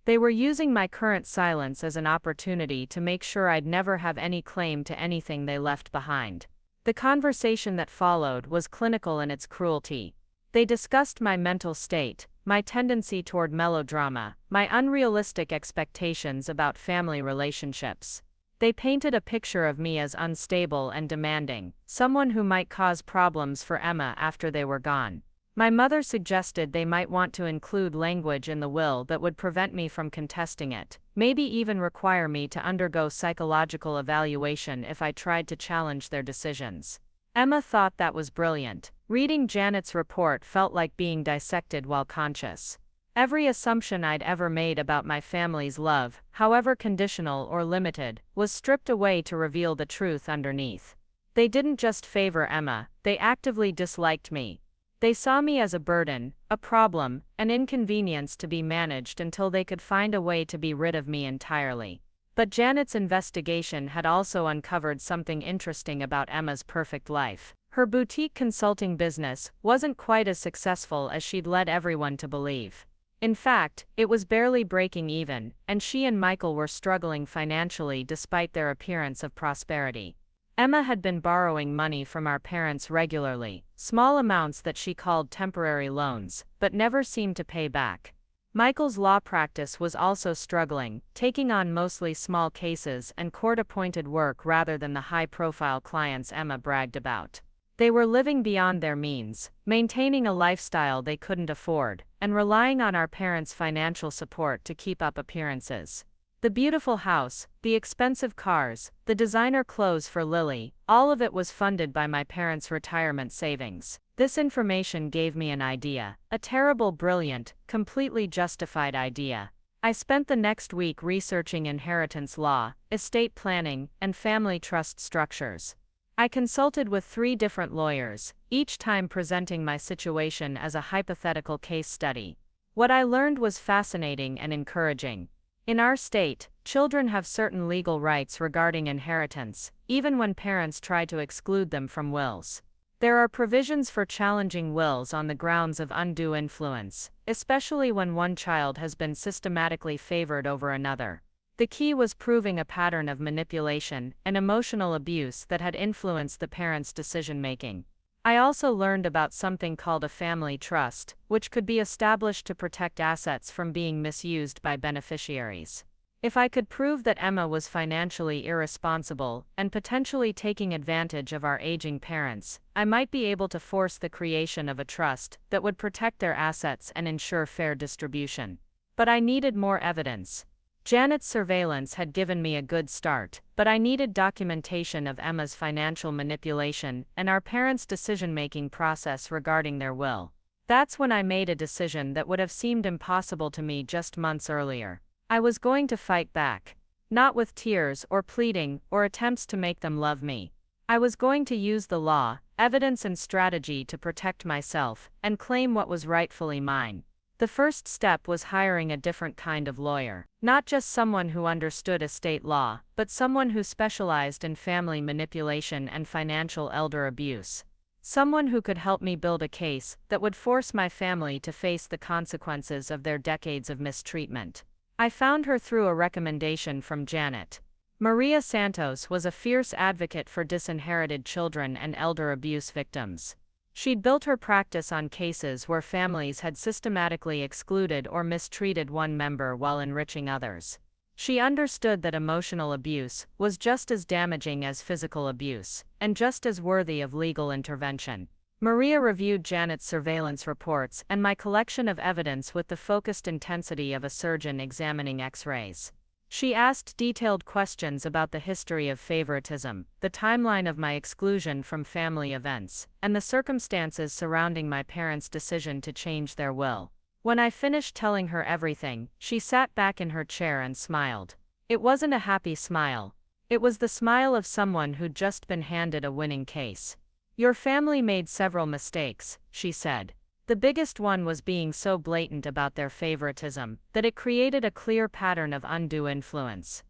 They were using my current silence as an opportunity to make sure I'd never have any claim to anything they left behind. The conversation that followed was clinical in its cruelty. They discussed my mental state, my tendency toward melodrama, my unrealistic expectations about family relationships. They painted a picture of me as unstable and demanding, someone who might cause problems for Emma after they were gone. My mother suggested they might want to include language in the will that would prevent me from contesting it, maybe even require me to undergo psychological evaluation if I tried to challenge their decisions. Emma thought that was brilliant. Reading Janet's report felt like being dissected while conscious. Every assumption I'd ever made about my family's love, however conditional or limited, was stripped away to reveal the truth underneath. They didn't just favor Emma, they actively disliked me. They saw me as a burden, a problem, an inconvenience to be managed until they could find a way to be rid of me entirely. But Janet's investigation had also uncovered something interesting about Emma's perfect life. Her boutique consulting business wasn't quite as successful as she'd led everyone to believe. In fact, it was barely breaking even, and she and Michael were struggling financially despite their appearance of prosperity. Emma had been borrowing money from our parents regularly, small amounts that she called temporary loans, but never seemed to pay back. Michael's law practice was also struggling, taking on mostly small cases and court-appointed work rather than the high-profile clients Emma bragged about. They were living beyond their means, maintaining a lifestyle they couldn't afford, and relying on our parents' financial support to keep up appearances. The beautiful house, the expensive cars, the designer clothes for Lily, all of it was funded by my parents' retirement savings. This information gave me an idea, a terrible, brilliant, completely justified idea. I spent the next week researching inheritance law, estate planning, and family trust structures. I consulted with 3 different lawyers, each time presenting my situation as a hypothetical case study. What I learned was fascinating and encouraging. In our state, children have certain legal rights regarding inheritance, even when parents try to exclude them from wills. There are provisions for challenging wills on the grounds of undue influence, especially when one child has been systematically favored over another. The key was proving a pattern of manipulation and emotional abuse that had influenced the parents' decision-making. I also learned about something called a family trust, which could be established to protect assets from being misused by beneficiaries. If I could prove that Emma was financially irresponsible and potentially taking advantage of our aging parents, I might be able to force the creation of a trust that would protect their assets and ensure fair distribution. But I needed more evidence. Janet's surveillance had given me a good start, but I needed documentation of Emma's financial manipulation and our parents' decision-making process regarding their will. That's when I made a decision that would have seemed impossible to me just months earlier. I was going to fight back. Not with tears or pleading or attempts to make them love me. I was going to use the law, evidence and strategy to protect myself and claim what was rightfully mine. The first step was hiring a different kind of lawyer. Not just someone who understood estate law, but someone who specialized in family manipulation and financial elder abuse. Someone who could help me build a case that would force my family to face the consequences of their decades of mistreatment. I found her through a recommendation from Janet. Maria Santos was a fierce advocate for disinherited children and elder abuse victims. She'd built her practice on cases where families had systematically excluded or mistreated one member while enriching others. She understood that emotional abuse was just as damaging as physical abuse, and just as worthy of legal intervention. Maria reviewed Janet's surveillance reports and my collection of evidence with the focused intensity of a surgeon examining X-rays. She asked detailed questions about the history of favoritism, the timeline of my exclusion from family events, and the circumstances surrounding my parents' decision to change their will. When I finished telling her everything, she sat back in her chair and smiled. It wasn't a happy smile. It was the smile of someone who'd just been handed a winning case. "Your family made several mistakes," she said. The biggest one was being so blatant about their favoritism that it created a clear pattern of undue influence.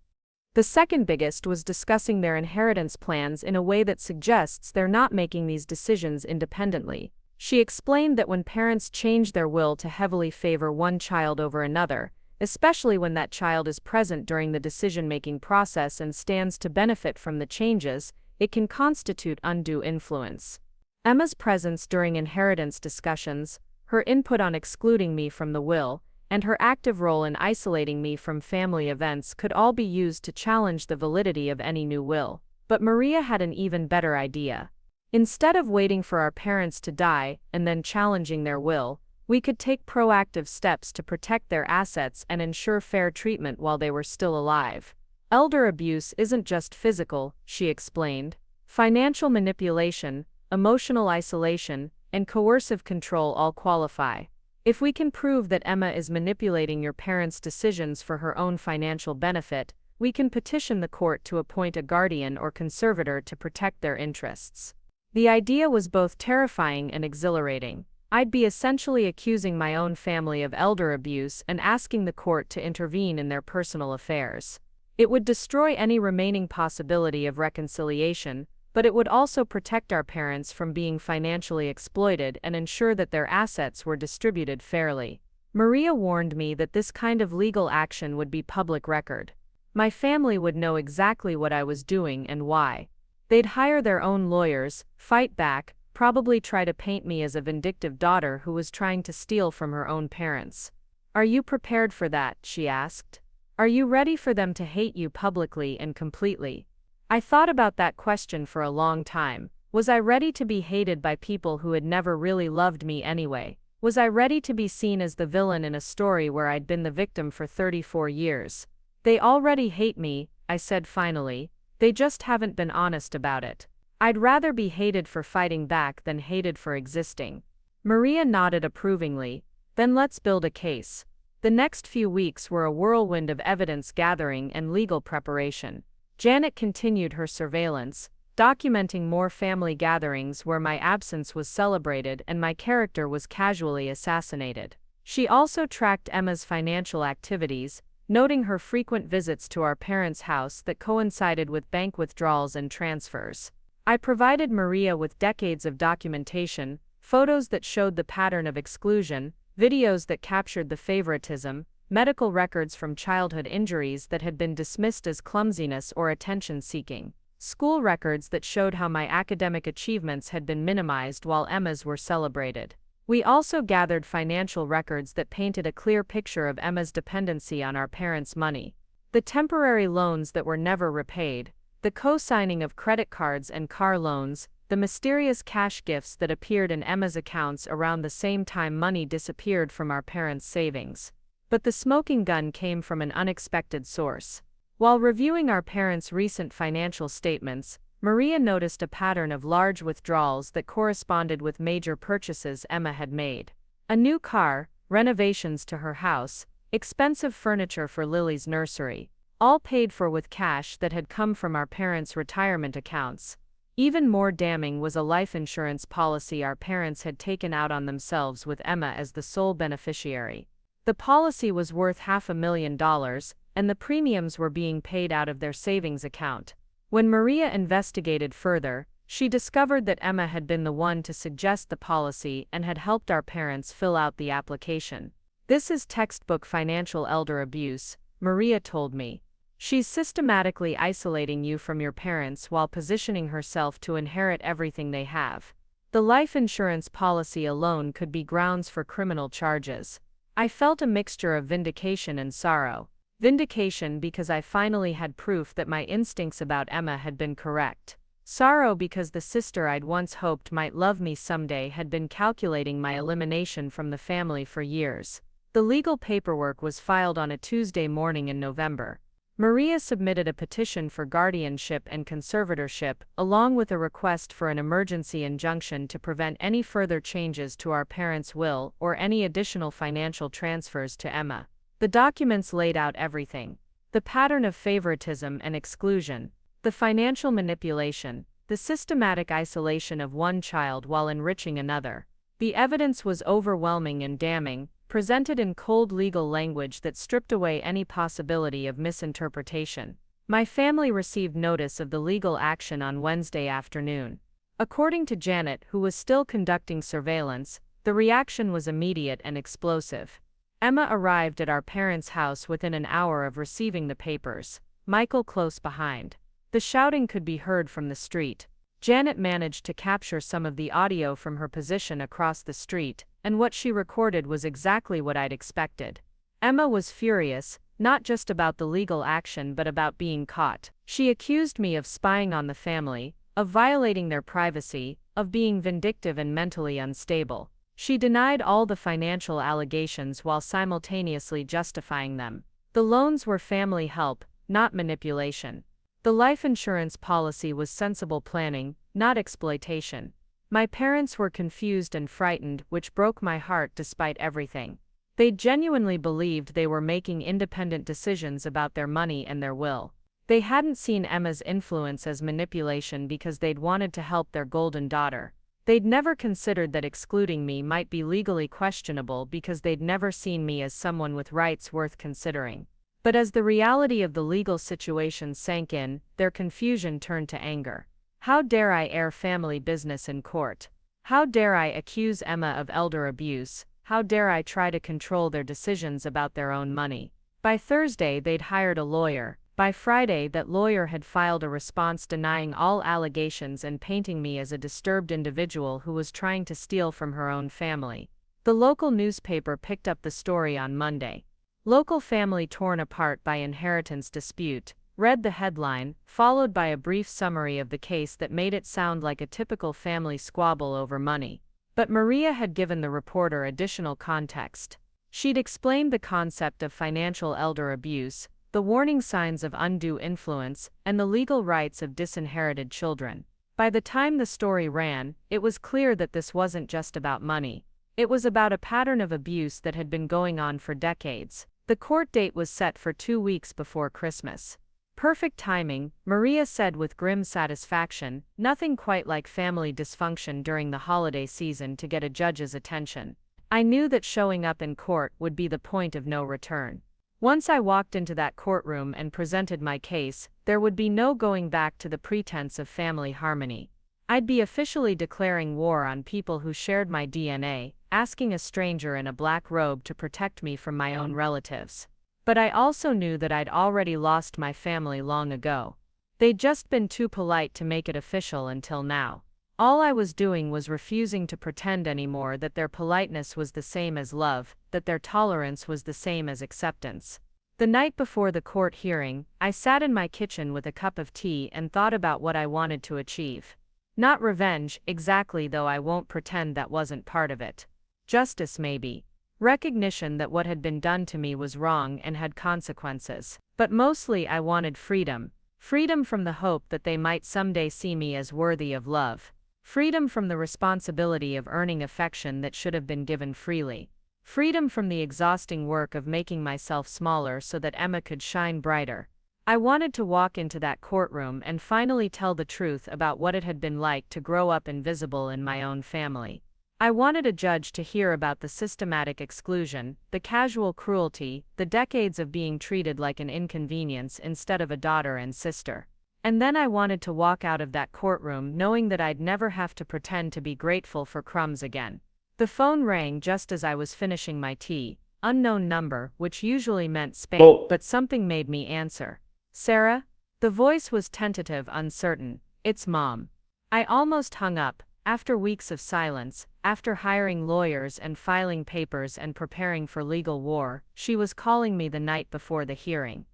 The second biggest was discussing their inheritance plans in a way that suggests they're not making these decisions independently. She explained that when parents change their will to heavily favor one child over another, especially when that child is present during the decision-making process and stands to benefit from the changes, it can constitute undue influence. Emma's presence during inheritance discussions, her input on excluding me from the will, and her active role in isolating me from family events could all be used to challenge the validity of any new will. But Maria had an even better idea. Instead of waiting for our parents to die and then challenging their will, we could take proactive steps to protect their assets and ensure fair treatment while they were still alive. Elder abuse isn't just physical, she explained. Financial manipulation, emotional isolation, and coercive control all qualify. If we can prove that Emma is manipulating your parents' decisions for her own financial benefit, we can petition the court to appoint a guardian or conservator to protect their interests. The idea was both terrifying and exhilarating. I'd be essentially accusing my own family of elder abuse and asking the court to intervene in their personal affairs. It would destroy any remaining possibility of reconciliation, but it would also protect our parents from being financially exploited and ensure that their assets were distributed fairly. Maria warned me that this kind of legal action would be public record. My family would know exactly what I was doing and why. They'd hire their own lawyers, fight back, probably try to paint me as a vindictive daughter who was trying to steal from her own parents. Are you prepared for that? She asked. Are you ready for them to hate you publicly and completely? I thought about that question for a long time. Was I ready to be hated by people who had never really loved me anyway? Was I ready to be seen as the villain in a story where I'd been the victim for 34 years? They already hate me, I said finally. They just haven't been honest about it. I'd rather be hated for fighting back than hated for existing. Maria nodded approvingly. Then let's build a case. The next few weeks were a whirlwind of evidence gathering and legal preparation. Janet continued her surveillance, documenting more family gatherings where my absence was celebrated and my character was casually assassinated. She also tracked Emma's financial activities, noting her frequent visits to our parents' house that coincided with bank withdrawals and transfers. I provided Maria with decades of documentation, photos that showed the pattern of exclusion, videos that captured the favoritism, medical records from childhood injuries that had been dismissed as clumsiness or attention-seeking, school records that showed how my academic achievements had been minimized while Emma's were celebrated. We also gathered financial records that painted a clear picture of Emma's dependency on our parents' money. The temporary loans that were never repaid, the co-signing of credit cards and car loans, the mysterious cash gifts that appeared in Emma's accounts around the same time money disappeared from our parents' savings. But the smoking gun came from an unexpected source. While reviewing our parents' recent financial statements, Maria noticed a pattern of large withdrawals that corresponded with major purchases Emma had made. A new car, renovations to her house, expensive furniture for Lily's nursery, all paid for with cash that had come from our parents' retirement accounts. Even more damning was a life insurance policy our parents had taken out on themselves with Emma as the sole beneficiary. The policy was worth $500,000, and the premiums were being paid out of their savings account. When Maria investigated further, she discovered that Emma had been the one to suggest the policy and had helped our parents fill out the application. This is textbook financial elder abuse, Maria told me. She's systematically isolating you from your parents while positioning herself to inherit everything they have. The life insurance policy alone could be grounds for criminal charges. I felt a mixture of vindication and sorrow. Vindication because I finally had proof that my instincts about Emma had been correct. Sorrow because the sister I'd once hoped might love me someday had been calculating my elimination from the family for years. The legal paperwork was filed on a Tuesday morning in November. Maria submitted a petition for guardianship and conservatorship, along with a request for an emergency injunction to prevent any further changes to our parents' will or any additional financial transfers to Emma. The documents laid out everything: the pattern of favoritism and exclusion, the financial manipulation, the systematic isolation of one child while enriching another. The evidence was overwhelming and damning, presented in cold legal language that stripped away any possibility of misinterpretation. My family received notice of the legal action on Wednesday afternoon. According to Janet, who was still conducting surveillance, the reaction was immediate and explosive. Emma arrived at our parents' house within an hour of receiving the papers, Michael close behind. The shouting could be heard from the street. Janet managed to capture some of the audio from her position across the street, and what she recorded was exactly what I'd expected. Emma was furious, not just about the legal action but about being caught. She accused me of spying on the family, of violating their privacy, of being vindictive and mentally unstable. She denied all the financial allegations while simultaneously justifying them. The loans were family help, not manipulation. The life insurance policy was sensible planning, not exploitation. My parents were confused and frightened, which broke my heart despite everything. They genuinely believed they were making independent decisions about their money and their will. They hadn't seen Emma's influence as manipulation because they'd wanted to help their golden daughter. They'd never considered that excluding me might be legally questionable because they'd never seen me as someone with rights worth considering. But as the reality of the legal situation sank in, their confusion turned to anger. How dare I air family business in court? How dare I accuse Emma of elder abuse? How dare I try to control their decisions about their own money? By Thursday, they'd hired a lawyer. By Friday, that lawyer had filed a response denying all allegations and painting me as a disturbed individual who was trying to steal from her own family. The local newspaper picked up the story on Monday. Local family torn apart by inheritance dispute, read the headline, followed by a brief summary of the case that made it sound like a typical family squabble over money. But Maria had given the reporter additional context. She'd explained the concept of financial elder abuse, the warning signs of undue influence, and the legal rights of disinherited children. By the time the story ran, it was clear that this wasn't just about money. It was about a pattern of abuse that had been going on for decades. The court date was set for 2 weeks before Christmas. Perfect timing, Maria said with grim satisfaction, nothing quite like family dysfunction during the holiday season to get a judge's attention. I knew that showing up in court would be the point of no return. Once I walked into that courtroom and presented my case, there would be no going back to the pretense of family harmony. I'd be officially declaring war on people who shared my DNA, asking a stranger in a black robe to protect me from my own relatives. But I also knew that I'd already lost my family long ago. They'd just been too polite to make it official until now. All I was doing was refusing to pretend anymore that their politeness was the same as love, that their tolerance was the same as acceptance. The night before the court hearing, I sat in my kitchen with a cup of tea and thought about what I wanted to achieve. Not revenge, exactly, though I won't pretend that wasn't part of it. Justice, maybe. Recognition that what had been done to me was wrong and had consequences. But mostly I wanted freedom. Freedom from the hope that they might someday see me as worthy of love. Freedom from the responsibility of earning affection that should have been given freely. Freedom from the exhausting work of making myself smaller so that Emma could shine brighter. I wanted to walk into that courtroom and finally tell the truth about what it had been like to grow up invisible in my own family. I wanted a judge to hear about the systematic exclusion, the casual cruelty, the decades of being treated like an inconvenience instead of a daughter and sister. And then I wanted to walk out of that courtroom knowing that I'd never have to pretend to be grateful for crumbs again. The phone rang just as I was finishing my tea. Unknown number, which usually meant spam, but something made me answer. Sarah? The voice was tentative, uncertain. It's Mom. I almost hung up. After weeks of silence, after hiring lawyers and filing papers and preparing for legal war, she was calling me the night before the hearing.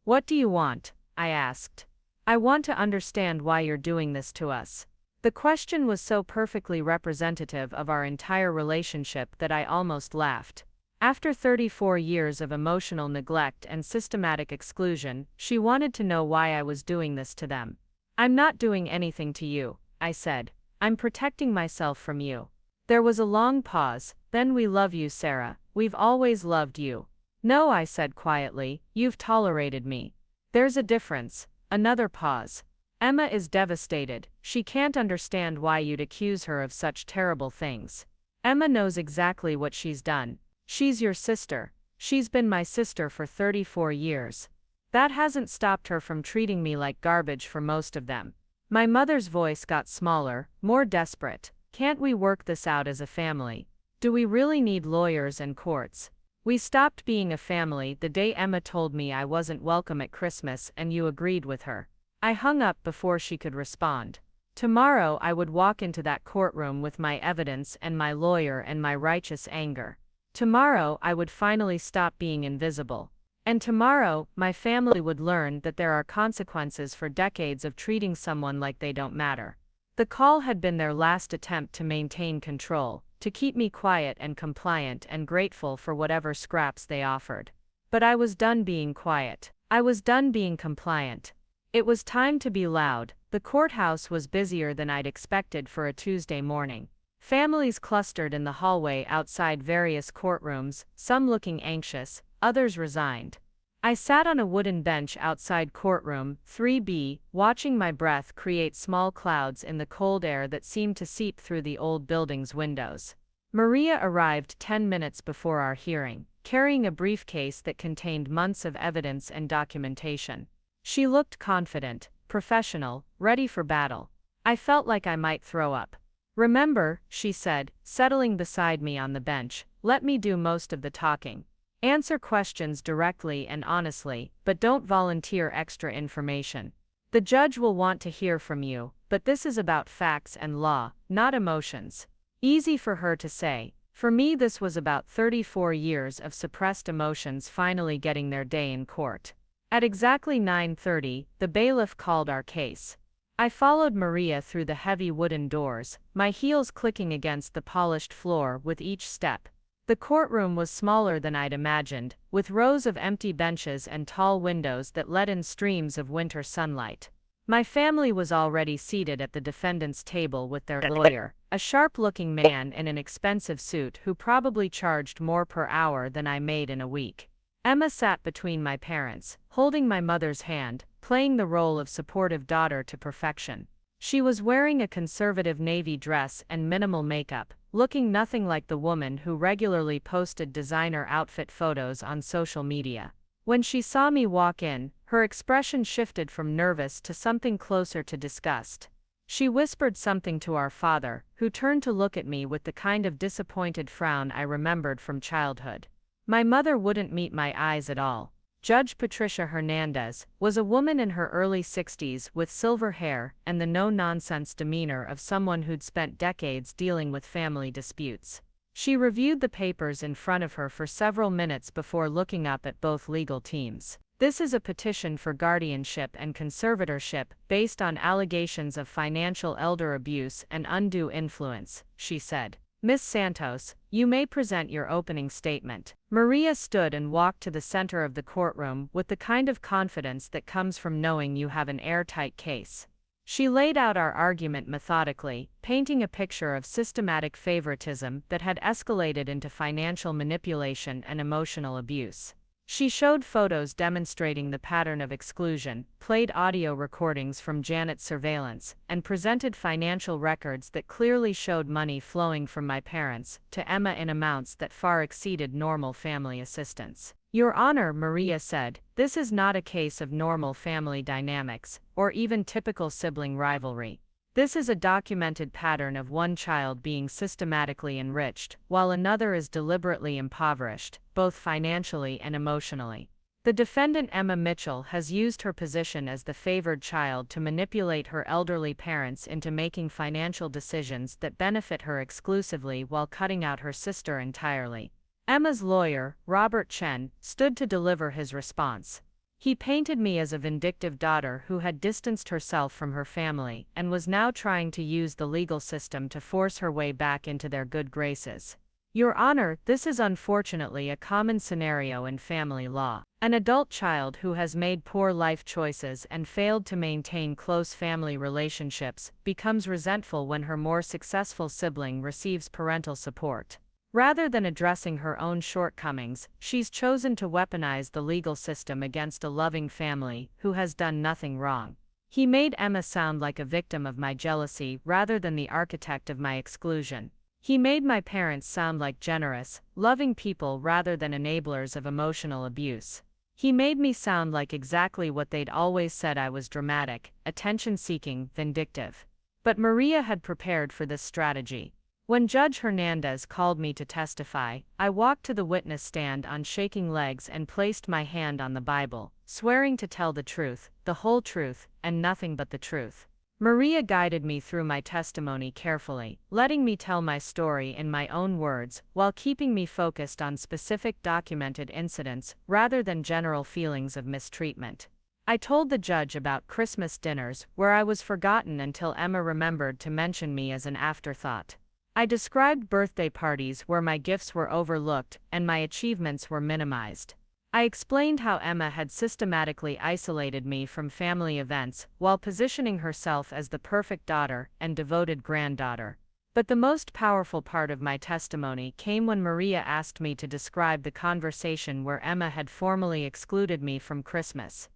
What do you want? I asked. I want to understand why you're doing this to us. The question was so perfectly representative of our entire relationship that I almost laughed. After 34 years of emotional neglect and systematic exclusion, she wanted to know why I was doing this to them. I'm not doing anything to you, I said. I'm protecting myself from you. There was a long pause, then we love you, Sarah. We've always loved you. No, I said quietly, you've tolerated me. There's a difference. Another pause. Emma is devastated. She can't understand why you'd accuse her of such terrible things. Emma knows exactly what she's done. She's your sister. She's been my sister for 34 years. That hasn't stopped her from treating me like garbage for most of them. My mother's voice got smaller, more desperate. Can't we work this out as a family? Do we really need lawyers and courts? We stopped being a family the day Emma told me I wasn't welcome at Christmas and you agreed with her. I hung up before she could respond. Tomorrow I would walk into that courtroom with my evidence and my lawyer and my righteous anger. Tomorrow I would finally stop being invisible. And tomorrow, my family would learn that there are consequences for decades of treating someone like they don't matter. The call had been their last attempt to maintain control, to keep me quiet and compliant and grateful for whatever scraps they offered. But I was done being quiet. I was done being compliant. It was time to be loud. The courthouse was busier than I'd expected for a Tuesday morning. Families clustered in the hallway outside various courtrooms, some looking anxious, others resigned. I sat on a wooden bench outside courtroom 3B, watching my breath create small clouds in the cold air that seemed to seep through the old building's windows. Maria arrived 10 minutes before our hearing, carrying a briefcase that contained months of evidence and documentation. She looked confident, professional, ready for battle. I felt like I might throw up. Remember, she said, settling beside me on the bench, let me do most of the talking. Answer questions directly and honestly, but don't volunteer extra information. The judge will want to hear from you, but this is about facts and law, not emotions. Easy for her to say. For me, this was about 34 years of suppressed emotions finally getting their day in court. At exactly 9:30, the bailiff called our case. I followed Maria through the heavy wooden doors, my heels clicking against the polished floor with each step. The courtroom was smaller than I'd imagined, with rows of empty benches and tall windows that let in streams of winter sunlight. My family was already seated at the defendant's table with their lawyer, a sharp-looking man in an expensive suit who probably charged more per hour than I made in a week. Emma sat between my parents, holding my mother's hand, playing the role of supportive daughter to perfection. She was wearing a conservative navy dress and minimal makeup, looking nothing like the woman who regularly posted designer outfit photos on social media. When she saw me walk in, her expression shifted from nervous to something closer to disgust. She whispered something to our father, who turned to look at me with the kind of disappointed frown I remembered from childhood. My mother wouldn't meet my eyes at all. Judge Patricia Hernandez was a woman in her early 60s with silver hair and the no-nonsense demeanor of someone who'd spent decades dealing with family disputes. She reviewed the papers in front of her for several minutes before looking up at both legal teams. "This is a petition for guardianship and conservatorship based on allegations of financial elder abuse and undue influence," she said. "Ms. Santos, you may present your opening statement." Maria stood and walked to the center of the courtroom with the kind of confidence that comes from knowing you have an airtight case. She laid out our argument methodically, painting a picture of systematic favoritism that had escalated into financial manipulation and emotional abuse. She showed photos demonstrating the pattern of exclusion, played audio recordings from Janet's surveillance, and presented financial records that clearly showed money flowing from my parents to Emma in amounts that far exceeded normal family assistance. "Your Honor," Maria said, "this is not a case of normal family dynamics, or even typical sibling rivalry. This is a documented pattern of one child being systematically enriched, while another is deliberately impoverished, both financially and emotionally. The defendant Emma Mitchell has used her position as the favored child to manipulate her elderly parents into making financial decisions that benefit her exclusively while cutting out her sister entirely." Emma's lawyer, Robert Chen, stood to deliver his response. He painted me as a vindictive daughter who had distanced herself from her family and was now trying to use the legal system to force her way back into their good graces. "Your Honor, this is unfortunately a common scenario in family law. An adult child who has made poor life choices and failed to maintain close family relationships becomes resentful when her more successful sibling receives parental support. Rather than addressing her own shortcomings, she's chosen to weaponize the legal system against a loving family who has done nothing wrong." He made Emma sound like a victim of my jealousy rather than the architect of my exclusion. He made my parents sound like generous, loving people rather than enablers of emotional abuse. He made me sound like exactly what they'd always said I was: dramatic, attention-seeking, vindictive. But Maria had prepared for this strategy. When Judge Hernandez called me to testify, I walked to the witness stand on shaking legs and placed my hand on the Bible, swearing to tell the truth, the whole truth, and nothing but the truth. Maria guided me through my testimony carefully, letting me tell my story in my own words, while keeping me focused on specific documented incidents rather than general feelings of mistreatment. I told the judge about Christmas dinners where I was forgotten until Emma remembered to mention me as an afterthought. I described birthday parties where my gifts were overlooked and my achievements were minimized. I explained how Emma had systematically isolated me from family events while positioning herself as the perfect daughter and devoted granddaughter. But the most powerful part of my testimony came when Maria asked me to describe the conversation where Emma had formally excluded me from Christmas.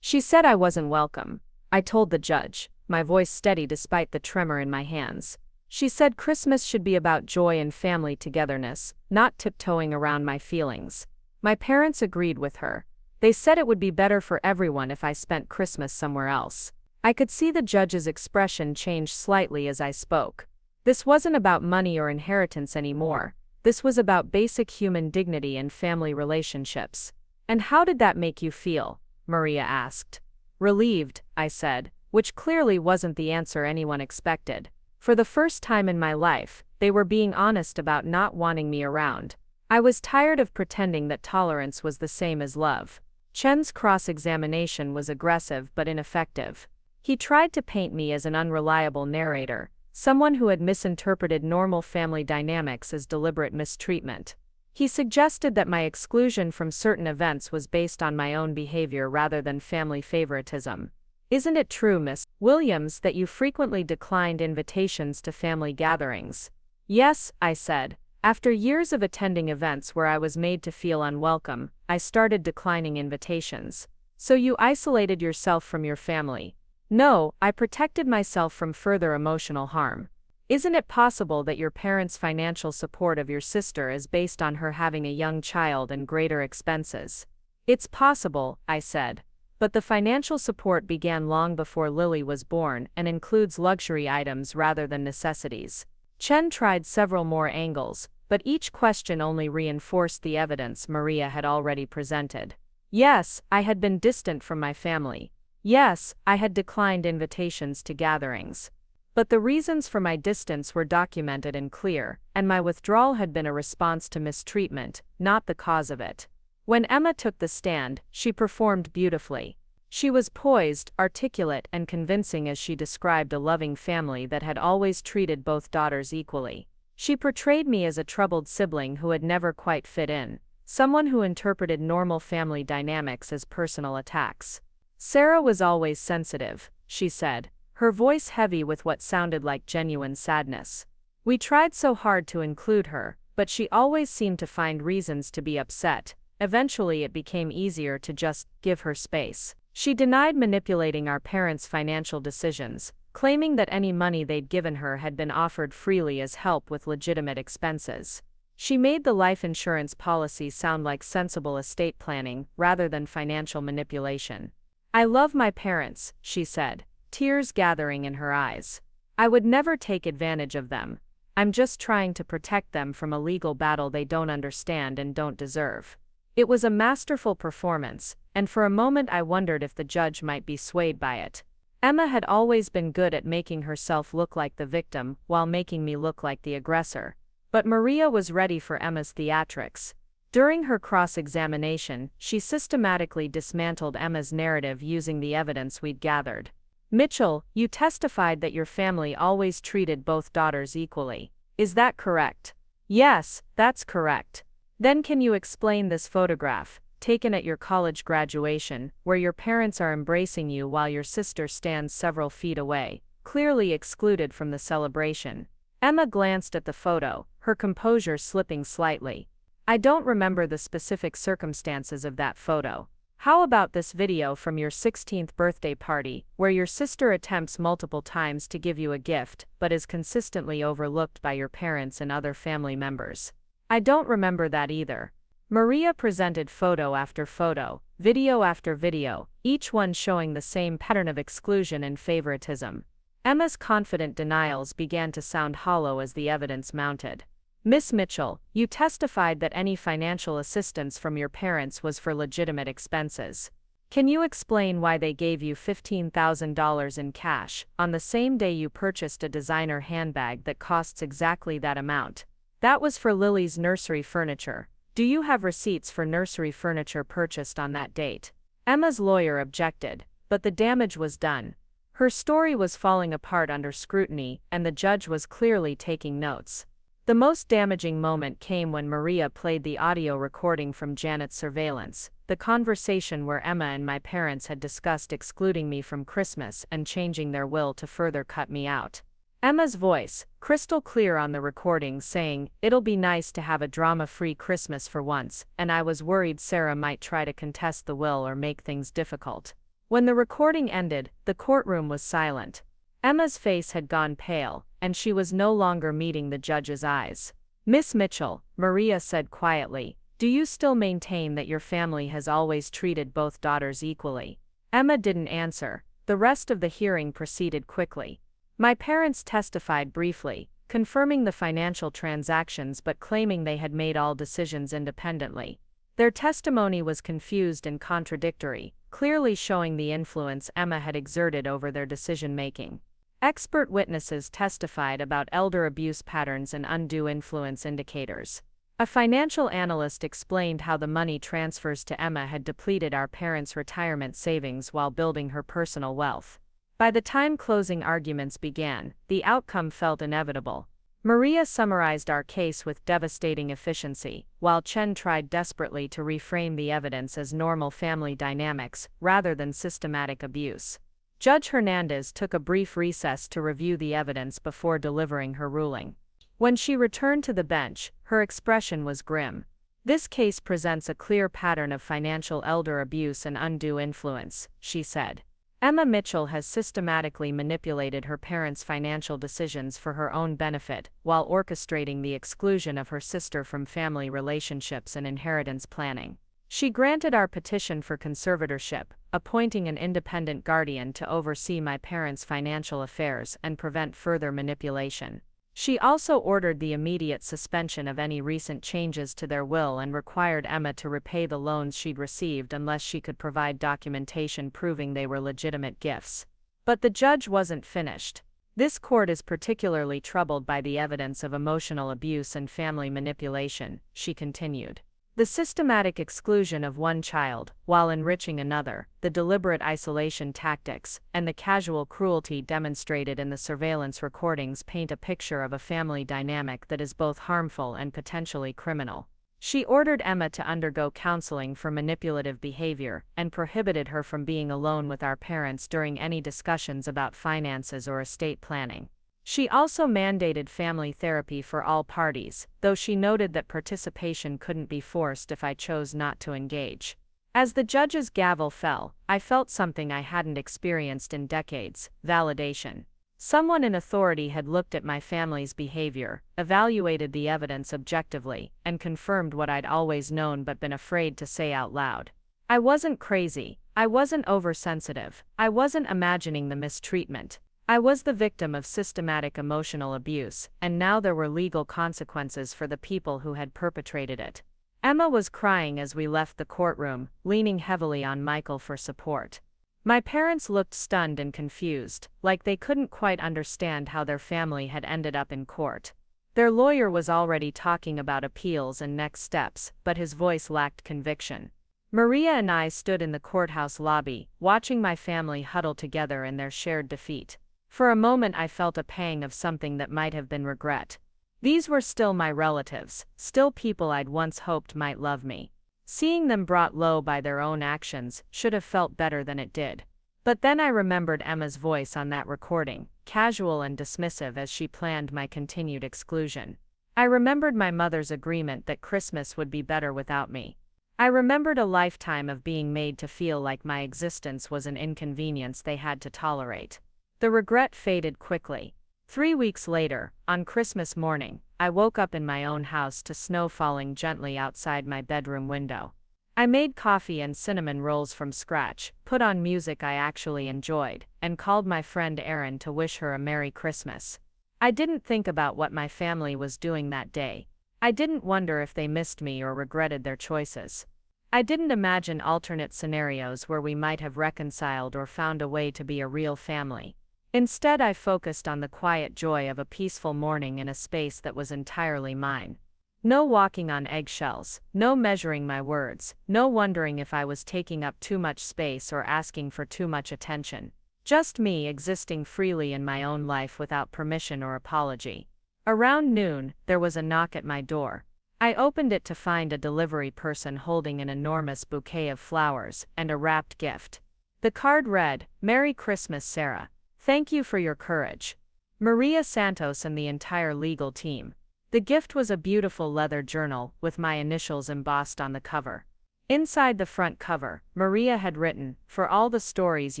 She said I wasn't welcome. I told the judge, my voice steady despite the tremor in my hands. She said Christmas should be about joy and family togetherness, not tiptoeing around my feelings. My parents agreed with her. They said it would be better for everyone if I spent Christmas somewhere else. I could see the judge's expression change slightly as I spoke. This wasn't about money or inheritance anymore. This was about basic human dignity and family relationships. "And how did that make you feel?" Maria asked. "Relieved," I said, which clearly wasn't the answer anyone expected. For the first time in my life, they were being honest about not wanting me around. I was tired of pretending that tolerance was the same as love. Chen's cross-examination was aggressive but ineffective. He tried to paint me as an unreliable narrator, someone who had misinterpreted normal family dynamics as deliberate mistreatment. He suggested that my exclusion from certain events was based on my own behavior rather than family favoritism. Isn't it true, Miss Williams, that you frequently declined invitations to family gatherings? Yes, I said. After years of attending events where I was made to feel unwelcome, I started declining invitations. So you isolated yourself from your family? No, I protected myself from further emotional harm. Isn't it possible that your parents' financial support of your sister is based on her having a young child and greater expenses? It's possible, I said. But the financial support began long before Lily was born and includes luxury items rather than necessities. Chen tried several more angles, but each question only reinforced the evidence Maria had already presented. Yes, I had been distant from my family. Yes, I had declined invitations to gatherings. But the reasons for my distance were documented and clear, and my withdrawal had been a response to mistreatment, not the cause of it. When Emma took the stand, she performed beautifully. She was poised, articulate, and convincing as she described a loving family that had always treated both daughters equally. She portrayed me as a troubled sibling who had never quite fit in, someone who interpreted normal family dynamics as personal attacks. Sarah was always sensitive, she said, her voice heavy with what sounded like genuine sadness. We tried so hard to include her, but she always seemed to find reasons to be upset. Eventually it became easier to just give her space. She denied manipulating our parents' financial decisions, claiming that any money they'd given her had been offered freely as help with legitimate expenses. She made the life insurance policy sound like sensible estate planning rather than financial manipulation. I love my parents, she said, tears gathering in her eyes. I would never take advantage of them. I'm just trying to protect them from a legal battle they don't understand and don't deserve. It was a masterful performance, and for a moment I wondered if the judge might be swayed by it. Emma had always been good at making herself look like the victim while making me look like the aggressor. But Maria was ready for Emma's theatrics. During her cross-examination, she systematically dismantled Emma's narrative using the evidence we'd gathered. Mitchell, you testified that your family always treated both daughters equally. Is that correct? Yes, that's correct. Then can you explain this photograph, taken at your college graduation, where your parents are embracing you while your sister stands several feet away, clearly excluded from the celebration? Emma glanced at the photo, her composure slipping slightly. I don't remember the specific circumstances of that photo. How about this video from your 16th birthday party, where your sister attempts multiple times to give you a gift, but is consistently overlooked by your parents and other family members? I don't remember that either. Maria presented photo after photo, video after video, each one showing the same pattern of exclusion and favoritism. Emma's confident denials began to sound hollow as the evidence mounted. Miss Mitchell, you testified that any financial assistance from your parents was for legitimate expenses. Can you explain why they gave you $15,000 in cash, on the same day you purchased a designer handbag that costs exactly that amount? That was for Lily's nursery furniture. Do you have receipts for nursery furniture purchased on that date? Emma's lawyer objected, but the damage was done. Her story was falling apart under scrutiny, and the judge was clearly taking notes. The most damaging moment came when Maria played the audio recording from Janet's surveillance, the conversation where Emma and my parents had discussed excluding me from Christmas and changing their will to further cut me out. Emma's voice, crystal clear on the recording, saying, "It'll be nice to have a drama-free Christmas for once," and I was worried Sarah might try to contest the will or make things difficult. When the recording ended, the courtroom was silent. Emma's face had gone pale, and she was no longer meeting the judge's eyes. Miss Mitchell, Maria said quietly, do you still maintain that your family has always treated both daughters equally? Emma didn't answer. The rest of the hearing proceeded quickly. My parents testified briefly, confirming the financial transactions but claiming they had made all decisions independently. Their testimony was confused and contradictory, clearly showing the influence Emma had exerted over their decision-making. Expert witnesses testified about elder abuse patterns and undue influence indicators. A financial analyst explained how the money transfers to Emma had depleted our parents' retirement savings while building her personal wealth. By the time closing arguments began, the outcome felt inevitable. Maria summarized our case with devastating efficiency, while Chen tried desperately to reframe the evidence as normal family dynamics rather than systematic abuse. Judge Hernandez took a brief recess to review the evidence before delivering her ruling. When she returned to the bench, her expression was grim. "This case presents a clear pattern of financial elder abuse and undue influence," she said. "Emma Mitchell has systematically manipulated her parents' financial decisions for her own benefit, while orchestrating the exclusion of her sister from family relationships and inheritance planning. She granted our petition for conservatorship, appointing an independent guardian to oversee my parents' financial affairs and prevent further manipulation. She also ordered the immediate suspension of any recent changes to their will and required Emma to repay the loans she'd received unless she could provide documentation proving they were legitimate gifts." But the judge wasn't finished. "This court is particularly troubled by the evidence of emotional abuse and family manipulation," she continued. "The systematic exclusion of one child, while enriching another, the deliberate isolation tactics, and the casual cruelty demonstrated in the surveillance recordings paint a picture of a family dynamic that is both harmful and potentially criminal." She ordered Emma to undergo counseling for manipulative behavior and prohibited her from being alone with our parents during any discussions about finances or estate planning. She also mandated family therapy for all parties, though she noted that participation couldn't be forced if I chose not to engage. As the judge's gavel fell, I felt something I hadn't experienced in decades: validation. Someone in authority had looked at my family's behavior, evaluated the evidence objectively, and confirmed what I'd always known but been afraid to say out loud. I wasn't crazy, I wasn't oversensitive, I wasn't imagining the mistreatment. I was the victim of systematic emotional abuse, and now there were legal consequences for the people who had perpetrated it. Emma was crying as we left the courtroom, leaning heavily on Michael for support. My parents looked stunned and confused, like they couldn't quite understand how their family had ended up in court. Their lawyer was already talking about appeals and next steps, but his voice lacked conviction. Maria and I stood in the courthouse lobby, watching my family huddle together in their shared defeat. For a moment I felt a pang of something that might have been regret. These were still my relatives, still people I'd once hoped might love me. Seeing them brought low by their own actions should have felt better than it did. But then I remembered Emma's voice on that recording, casual and dismissive as she planned my continued exclusion. I remembered my mother's agreement that Christmas would be better without me. I remembered a lifetime of being made to feel like my existence was an inconvenience they had to tolerate. The regret faded quickly. 3 weeks later, on Christmas morning, I woke up in my own house to snow falling gently outside my bedroom window. I made coffee and cinnamon rolls from scratch, put on music I actually enjoyed, and called my friend Erin to wish her a Merry Christmas. I didn't think about what my family was doing that day. I didn't wonder if they missed me or regretted their choices. I didn't imagine alternate scenarios where we might have reconciled or found a way to be a real family. Instead, I focused on the quiet joy of a peaceful morning in a space that was entirely mine. No walking on eggshells, no measuring my words, no wondering if I was taking up too much space or asking for too much attention. Just me existing freely in my own life without permission or apology. Around noon, there was a knock at my door. I opened it to find a delivery person holding an enormous bouquet of flowers and a wrapped gift. The card read, "Merry Christmas, Sarah. Thank you for your courage. Maria Santos and the entire legal team." The gift was a beautiful leather journal with my initials embossed on the cover. Inside the front cover, Maria had written, "For all the stories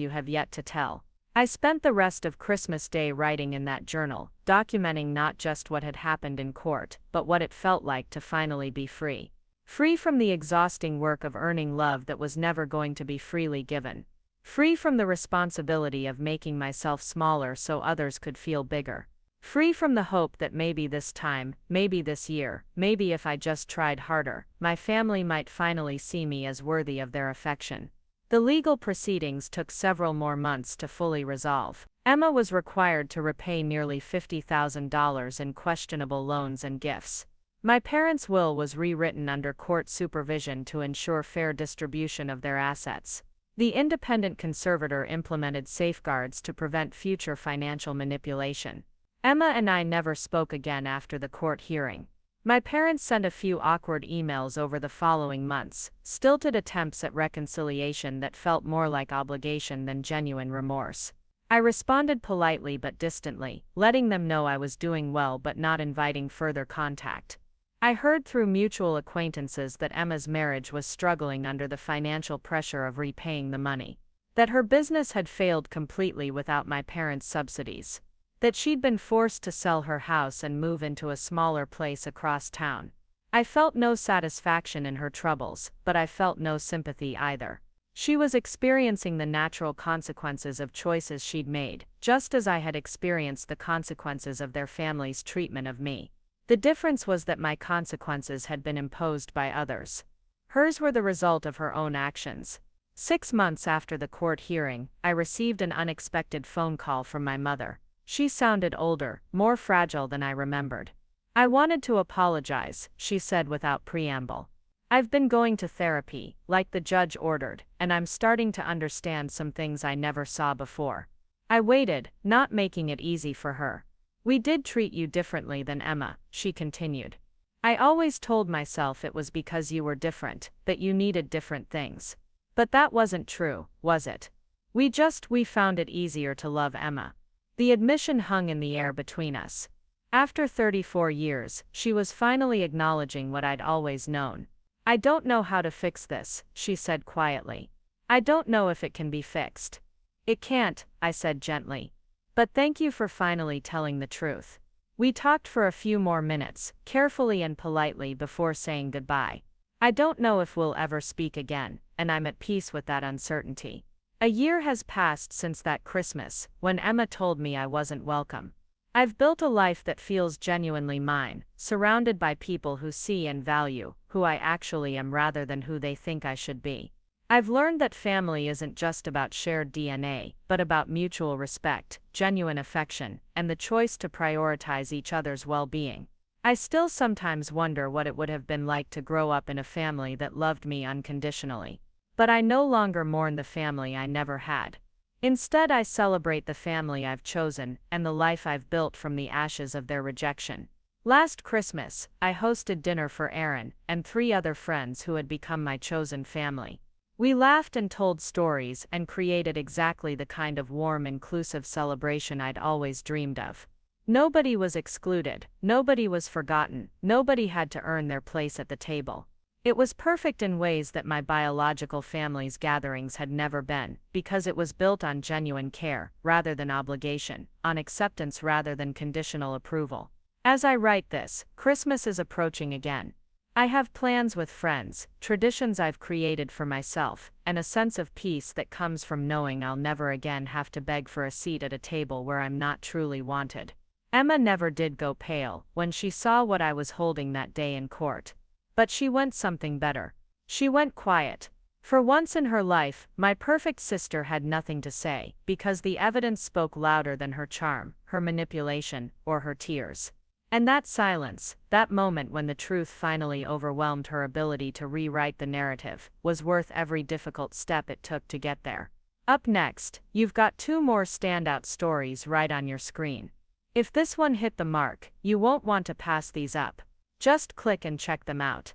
you have yet to tell." I spent the rest of Christmas Day writing in that journal, documenting not just what had happened in court, but what it felt like to finally be free. Free from the exhausting work of earning love that was never going to be freely given. Free from the responsibility of making myself smaller so others could feel bigger. Free from the hope that maybe this time, maybe this year, maybe if I just tried harder, my family might finally see me as worthy of their affection. The legal proceedings took several more months to fully resolve. Emma was required to repay nearly $50,000 in questionable loans and gifts. My parents' will was rewritten under court supervision to ensure fair distribution of their assets. The independent conservator implemented safeguards to prevent future financial manipulation. Emma and I never spoke again after the court hearing. My parents sent a few awkward emails over the following months, stilted attempts at reconciliation that felt more like obligation than genuine remorse. I responded politely but distantly, letting them know I was doing well but not inviting further contact. I heard through mutual acquaintances that Emma's marriage was struggling under the financial pressure of repaying the money. That her business had failed completely without my parents' subsidies. That she'd been forced to sell her house and move into a smaller place across town. I felt no satisfaction in her troubles, but I felt no sympathy either. She was experiencing the natural consequences of choices she'd made, just as I had experienced the consequences of their family's treatment of me. The difference was that my consequences had been imposed by others. Hers were the result of her own actions. 6 months after the court hearing, I received an unexpected phone call from my mother. She sounded older, more fragile than I remembered. "I wanted to apologize," she said without preamble. "I've been going to therapy, like the judge ordered, and I'm starting to understand some things I never saw before." I waited, not making it easy for her. "We did treat you differently than Emma," she continued. "I always told myself it was because you were different, that you needed different things. But that wasn't true, was it? We found it easier to love Emma." The admission hung in the air between us. After 34 years, she was finally acknowledging what I'd always known. "I don't know how to fix this," she said quietly. "I don't know if it can be fixed." "It can't," I said gently. "But thank you for finally telling the truth." We talked for a few more minutes, carefully and politely before saying goodbye. I don't know if we'll ever speak again, and I'm at peace with that uncertainty. A year has passed since that Christmas, when Emma told me I wasn't welcome. I've built a life that feels genuinely mine, surrounded by people who see and value who I actually am rather than who they think I should be. I've learned that family isn't just about shared DNA, but about mutual respect, genuine affection, and the choice to prioritize each other's well-being. I still sometimes wonder what it would have been like to grow up in a family that loved me unconditionally. But I no longer mourn the family I never had. Instead, I celebrate the family I've chosen and the life I've built from the ashes of their rejection. Last Christmas, I hosted dinner for Aaron and 3 other friends who had become my chosen family. We laughed and told stories and created exactly the kind of warm, inclusive celebration I'd always dreamed of. Nobody was excluded, nobody was forgotten, nobody had to earn their place at the table. It was perfect in ways that my biological family's gatherings had never been, because it was built on genuine care, rather than obligation, on acceptance rather than conditional approval. As I write this, Christmas is approaching again. I have plans with friends, traditions I've created for myself, and a sense of peace that comes from knowing I'll never again have to beg for a seat at a table where I'm not truly wanted. Emma never did go pale when she saw what I was holding that day in court. But she went something better. She went quiet. For once in her life, my perfect sister had nothing to say, because the evidence spoke louder than her charm, her manipulation, or her tears. And that silence, that moment when the truth finally overwhelmed her ability to rewrite the narrative, was worth every difficult step it took to get there. Up next, you've got 2 more standout stories right on your screen. If this one hit the mark, you won't want to pass these up. Just click and check them out.